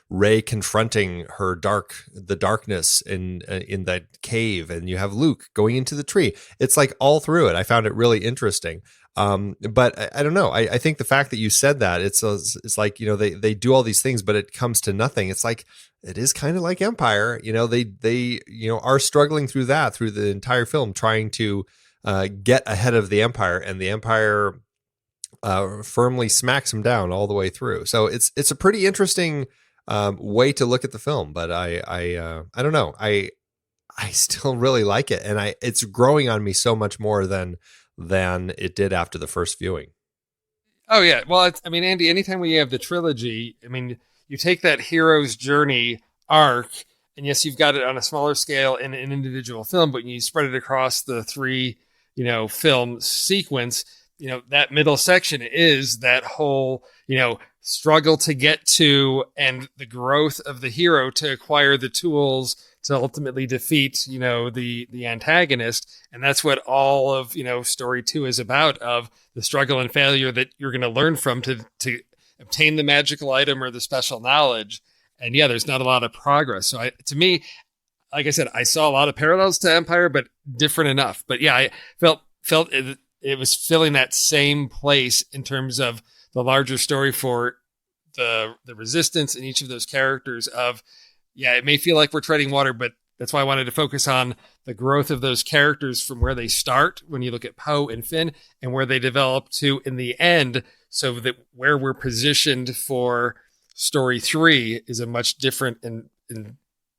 Rey confronting the darkness in that cave, and you have Luke going into the tree. It's like all through it. I found it really interesting. But I don't know. I think the fact that you said that it's like, they do all these things, but it comes to nothing. It's like, it is kind of like Empire. They are struggling through the entire film, trying to get ahead of the Empire, and the Empire firmly smacks them down all the way through. So it's a pretty interesting way to look at the film. But I don't know. I still really like it, and it's growing on me so much more than it did after the first viewing. Oh yeah, well, Andy, anytime we have the trilogy, you take that hero's journey arc, and yes, you've got it on a smaller scale in an individual film, but you spread it across the three, film sequence. That middle section is that whole, struggle to get to, and the growth of the hero to acquire the tools to ultimately defeat, the antagonist. And that's what all of, story 2 is about, of the struggle and failure that you're going to learn from to obtain the magical item or the special knowledge. And yeah, there's not a lot of progress. So to me, like I said, I saw a lot of parallels to Empire, but different enough. But yeah, I felt it was filling that same place in terms of the larger story for the resistance in each of those characters of, yeah, it may feel like we're treading water, but that's why I wanted to focus on the growth of those characters from where they start when you look at Poe and Finn, and where they develop to in the end, so that where we're positioned for story 3 is a much different and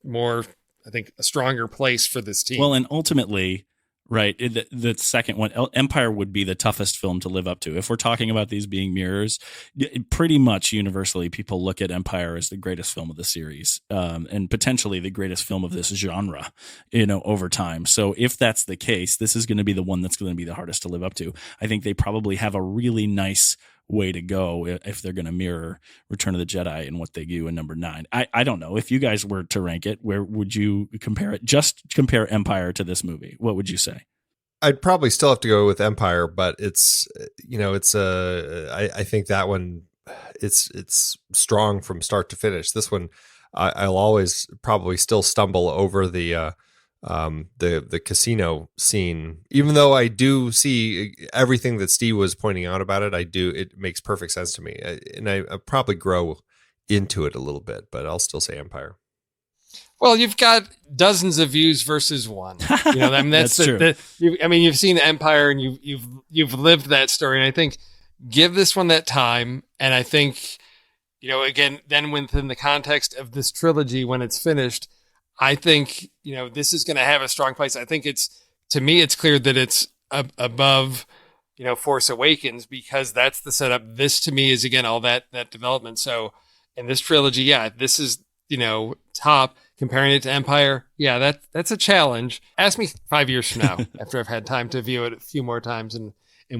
more, I think, a stronger place for this team. Well, and ultimately, right, the second one, Empire would be the toughest film to live up to. If we're talking about these being mirrors, pretty much universally, people look at Empire as the greatest film of the series, and potentially the greatest film of this genre, over time. So if that's the case, this is going to be the one that's going to be the hardest to live up to. I think they probably have a really nice way to go if they're going to mirror Return of the Jedi and what they do in number 9. I don't know. If you guys were to rank it, where would you compare it? Just compare Empire to this movie. What would you say? I'd probably still have to go with Empire, but I think that one, it's strong from start to finish. This one, I'll always probably still stumble over the casino scene, even though I do see everything that Steve was pointing out about it. It makes perfect sense to me, and I probably grow into it a little bit, but I'll still say Empire. Well, you've got dozens of views versus one. That's true. You've seen Empire, and you've lived that story, and I think give this one that time. And I think, again, then within the context of this trilogy, when it's finished, I think, this is going to have a strong place. I think to me, it's clear that it's above, Force Awakens, because that's the setup. This to me is, again, all that development. So in this trilogy, yeah, this is, top. Comparing it to Empire, yeah, that's a challenge. Ask me 5 years from now, after I've had time to view it a few more times, and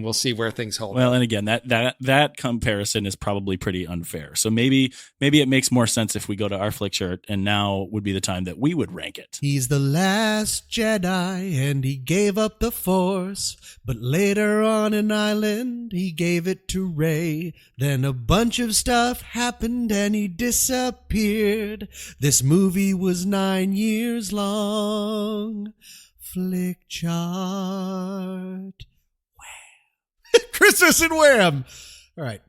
we'll see where things hold. Well, and again, that comparison is probably pretty unfair. So maybe it makes more sense if we go to our flick chart, and now would be the time that we would rank it. He's the last Jedi, and he gave up the Force, but later on an island, he gave it to Rey. Then a bunch of stuff happened, and he disappeared. This movie was 9 years long. Flick chart. Christmas and Wham! All right.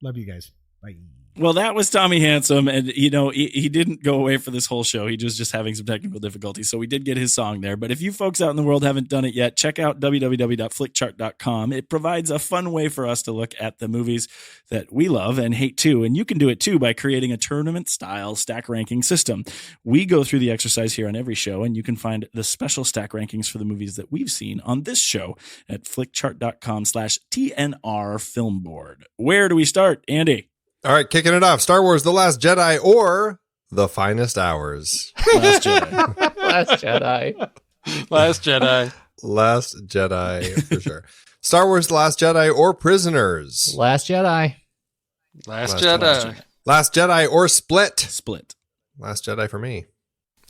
Love you guys. Bye. Well, that was Tommy Handsome, and he didn't go away for this whole show. He was just having some technical difficulties, so we did get his song there. But if you folks out in the world haven't done it yet, check out www.flickchart.com. It provides a fun way for us to look at the movies that we love and hate too, and you can do it too by creating a tournament-style stack ranking system. We go through the exercise here on every show, and you can find the special stack rankings for the movies that we've seen on this show at flickchart.com/TNR Film Board. Where do we start, Andy? All right, kicking it off. Star Wars: The Last Jedi or The Finest Hours? Last Jedi. Last Jedi. Last Jedi. Last Jedi, for sure. Star Wars: The Last Jedi or Prisoners? Last Jedi. Last Jedi. Last Jedi or Split? Split. Last Jedi for me.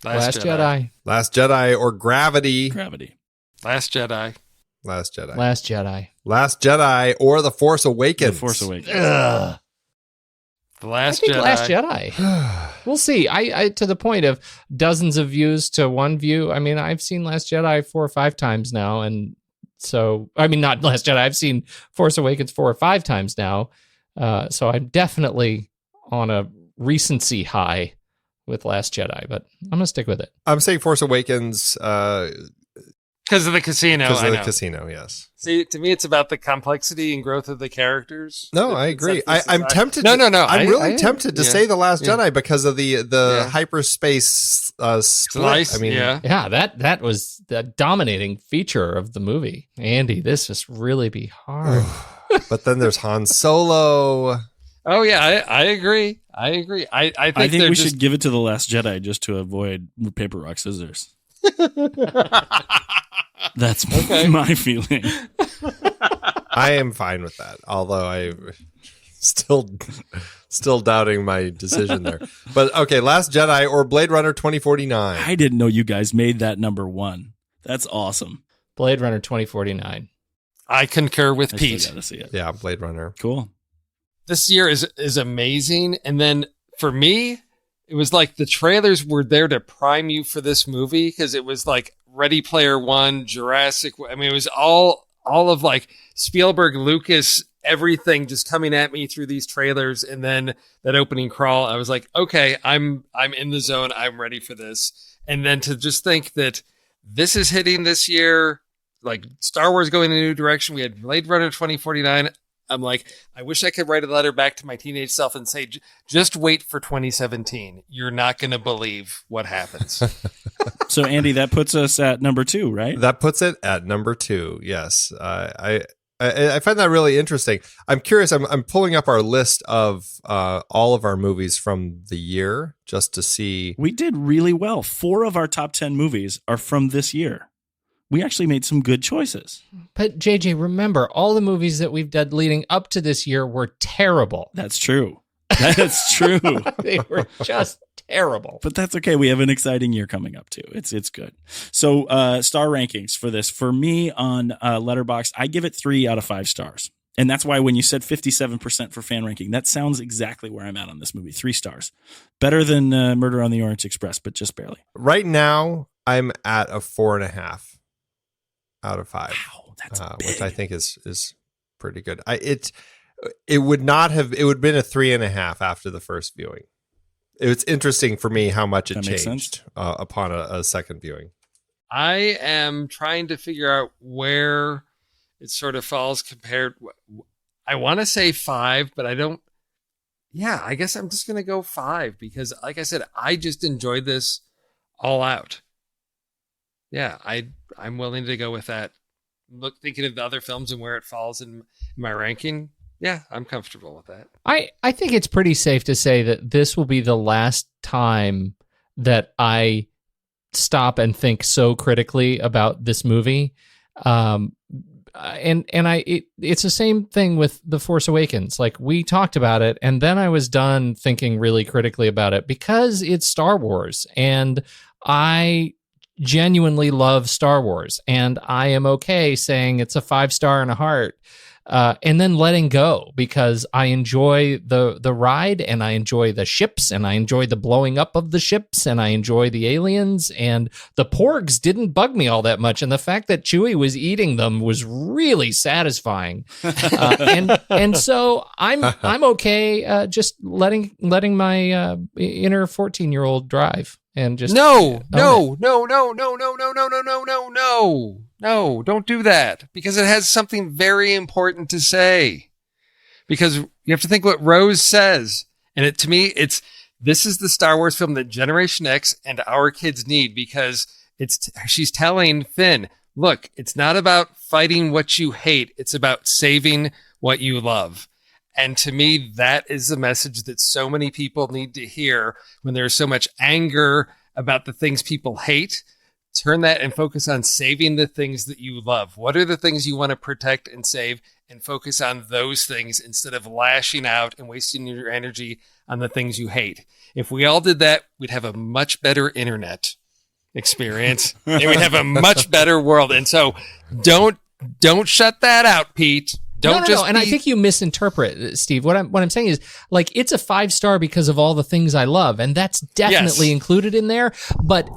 Last Jedi. Last Jedi or Gravity? Gravity. Last Jedi. Last Jedi. Last Jedi. Last Jedi or The Force Awakens? The Force Awakens. Ugh. The Last I think Jedi. Last Jedi. We'll see. I to the point of dozens of views to one view. I mean, I've seen Last Jedi 4 or 5 times now, and so not Last Jedi. I've seen Force Awakens 4 or 5 times now. So I'm definitely on a recency high with Last Jedi, but I'm going to stick with it. I'm saying Force Awakens Because of the casino. because I of the know. casino, yes. See, to me, it's about the complexity and growth of the characters. No, that I agree. sets this I'm aside. tempted. No. I'm really I- tempted to yeah. say The Last Yeah. Jedi because of the Yeah. hyperspace split. Slice. I mean, yeah. Yeah, that was the dominating feature of the movie. Andy, this must really be hard. but then there's Han Solo. Oh yeah, I agree. I think I think they're we just, should give it to The Last Jedi just to avoid paper, rock, scissors. That's Okay. my feeling. I am fine with that, although I still doubting my decision there. But okay, Last Jedi or Blade Runner 2049. I didn't know you guys made that number one. That's awesome. Blade Runner 2049. I concur with I Pete. still gotta see it. Yeah, Blade Runner. Cool. This year is amazing, and then for me, it was like the trailers were there to prime you for this movie because it was like Ready Player One, Jurassic. I mean, it was all of like Spielberg, Lucas, everything just coming at me through these trailers, and then that opening crawl. I was like, okay, I'm in the zone. I'm ready for this. And then to just think that this is hitting this year, like Star Wars going in a new direction. We had Blade Runner 2049. I'm like, I wish I could write a letter back to my teenage self and say, just wait for 2017. You're not going to believe what happens. So, Andy, that puts us at number 2, right? That puts it at number 2. Yes, I find that really interesting. I'm curious. I'm pulling up our list of all of our movies from the year just to see. We did really well. 4 of our top 10 movies are from this year. We actually made some good choices. But JJ, remember, all the movies that we've done leading up to this year were terrible. That's true. That's true. They were just terrible. But that's okay. We have an exciting year coming up too. It's good. So star rankings for this. For me on Letterboxd, I give it 3 out of 5 stars. And that's why when you said 57% for fan ranking, that sounds exactly where I'm at on this movie. 3 stars. Better than Murder on the Orient Express, but just barely. Right now, I'm at a 4.5 out of 5. Wow, that's big. which I think is pretty good. It would not have. It would have been a 3.5 after the first viewing. It's interesting for me how much it That makes changed upon a second viewing. I am trying to figure out where it sort of falls compared. I want to say 5, but I don't. Yeah, I guess I'm just going to go 5 because, like I said, I just enjoyed this all out. Yeah, I'm willing to go with that. Thinking of the other films and where it falls in my ranking. Yeah, I'm comfortable with that. I think it's pretty safe to say that this will be the last time that I stop and think so critically about this movie. It's the same thing with The Force Awakens. Like, we talked about it, and then I was done thinking really critically about it because it's Star Wars, and I genuinely love Star Wars, and I am okay saying it's a 5-star and a heart. And then letting go because I enjoy the ride and I enjoy the ships and I enjoy the blowing up of the ships and I enjoy the aliens, and the porgs didn't bug me all that much, and the fact that Chewie was eating them was really satisfying. And so I'm okay just letting my inner 14-year-old drive and just No, own don't do that because it has something very important to say. Because you have to think what Rose says. And to me, this is the Star Wars film that Generation X and our kids need because she's telling Finn, look, it's not about fighting what you hate. It's about saving what you love. And to me, that is the message that so many people need to hear when there's so much anger about the things people hate. Turn that and focus on saving the things that you love. What are the things you want to protect and save, and focus on those things instead of lashing out and wasting your energy on the things you hate. If we all did that, we'd have a much better internet experience and we'd have a much better world. And so don't shut that out, Pete. No. And I think you misinterpret, Steve. What I'm saying is, like, it's a 5-star because of all the things I love, and that's definitely included in there. But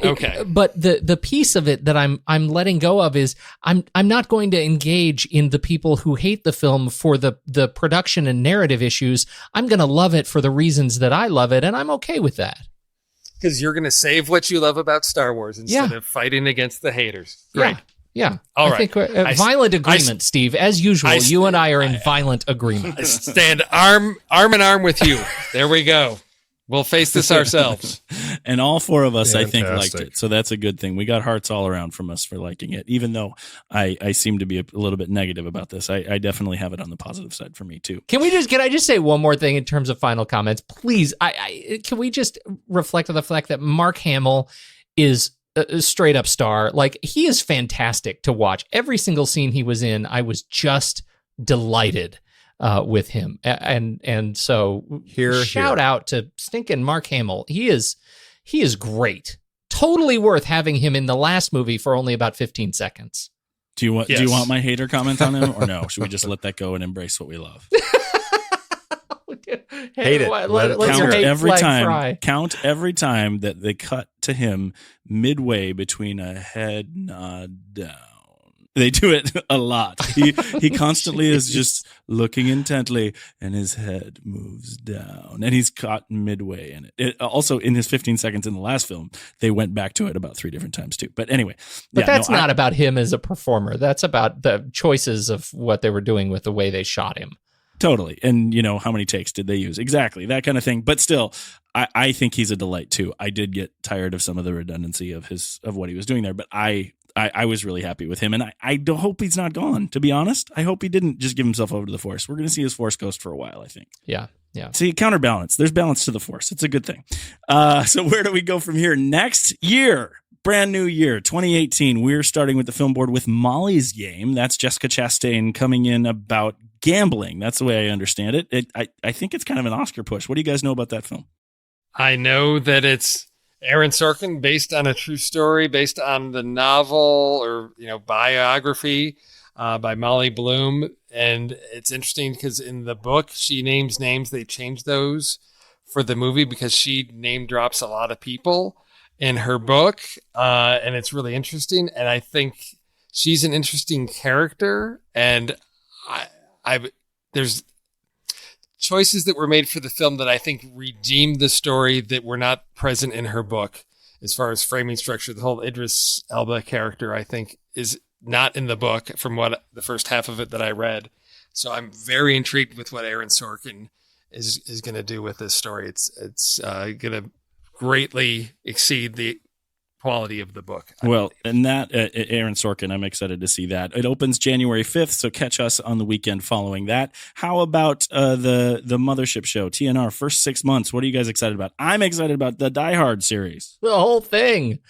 but the piece of it that I'm letting go of is I'm not going to engage in the people who hate the film for the production and narrative issues. I'm going to love it for the reasons that I love it, and I'm okay with that. Because you're going to save what you love about Star Wars instead of fighting against the haters. Great. Yeah. All right. I think violent agreement, Steve. As usual, you and I are in violent agreement. I stand arm in arm with you. There we go. We'll face this ourselves. And all four of us, Fantastic. I think, liked it. So that's a good thing. We got hearts all around from us for liking it, even though I seem to be a little bit negative about this. I definitely have it on the positive side for me, too. Can I just say one more thing in terms of final comments? Please, can we just reflect on the fact that Mark Hamill is a straight up star? Like, he is fantastic to watch. Every single scene he was in, I was just delighted with him. And so shout out to stinking Mark Hamill. He is great. Totally worth having him in the last movie for only about 15 seconds. Do you want my hater comment on him, or no? Should we just let that go and embrace what we love? Hate it. Count every time that they cut to him midway between a head nod down. They do it a lot. He constantly is just looking intently, and his head moves down, and he's caught midway in it. Also, in his 15 seconds in the last film, they went back to it about 3 different times too. But anyway, that's not about him as a performer. That's about the choices of what they were doing with the way they shot him. Totally. And, how many takes did they use? Exactly. That kind of thing. But still, I think he's a delight too. I did get tired of some of the redundancy of what he was doing there, but I was really happy with him. And I don't hope he's not gone, to be honest. I hope he didn't just give himself over to the Force. We're going to see his Force ghost for a while, I think. Yeah. See, counterbalance. There's balance to the Force. It's a good thing. So where do we go from here? Next year. Brand new year, 2018. We're starting with the film board with Molly's Game. That's Jessica Chastain coming in about gambling. That's the way I understand it. I think it's kind of an Oscar push. What do you guys know about that film? I know that it's Aaron Sorkin, based on a true story, based on the novel or biography by Molly Bloom. And it's interesting because in the book, she names names. They changed those for the movie because she name drops a lot of people in her book, and it's really interesting. And I think she's an interesting character, and there's choices that were made for the film that I think redeemed the story that were not present in her book. As far as framing structure, the whole Idris Elba character, I think, is not in the book from what the first half of it that I read. So I'm very intrigued with what Aaron Sorkin is going to do with this story. It's going to greatly exceed the quality of the book. Well, and that Aaron Sorkin, I'm excited to see that. It opens January 5th, so catch us on the weekend following that. How about the Mothership show, TNR, first 6 months? What are you guys excited about? I'm excited about the Die Hard series. The whole thing.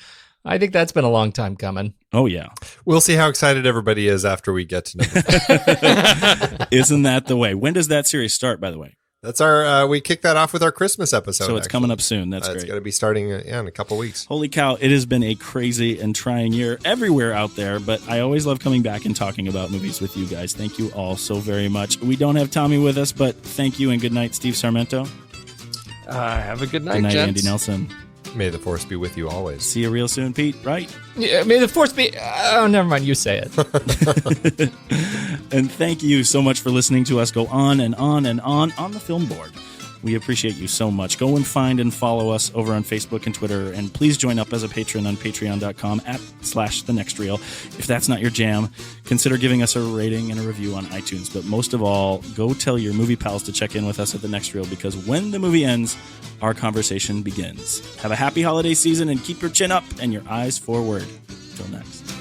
I think that's been a long time coming. Oh, yeah. We'll see how excited everybody is after we get to know them. Isn't that the way? When does that series start, by the way? That's our, we kick that off with our Christmas episode. So it's coming up soon. That's great. It's going to be starting in a couple weeks. Holy cow. It has been a crazy and trying year everywhere out there, but I always love coming back and talking about movies with you guys. Thank you all so very much. We don't have Tommy with us, but thank you and good night, Steve Sarmento. Have a good night, Good night, gents. Andy Nelson. May the Force be with you always. See you real soon, Pete, right? Yeah, may the Force be... Oh, never mind. You say it. And thank you so much for listening to us go on and on and on the film board. We appreciate you so much. Go and find and follow us over on Facebook and Twitter. And please join up as a patron on patreon.com/thenextreel. If that's not your jam, consider giving us a rating and a review on iTunes. But most of all, go tell your movie pals to check in with us at The Next Reel, because when the movie ends, our conversation begins. Have a happy holiday season and keep your chin up and your eyes forward. Till next.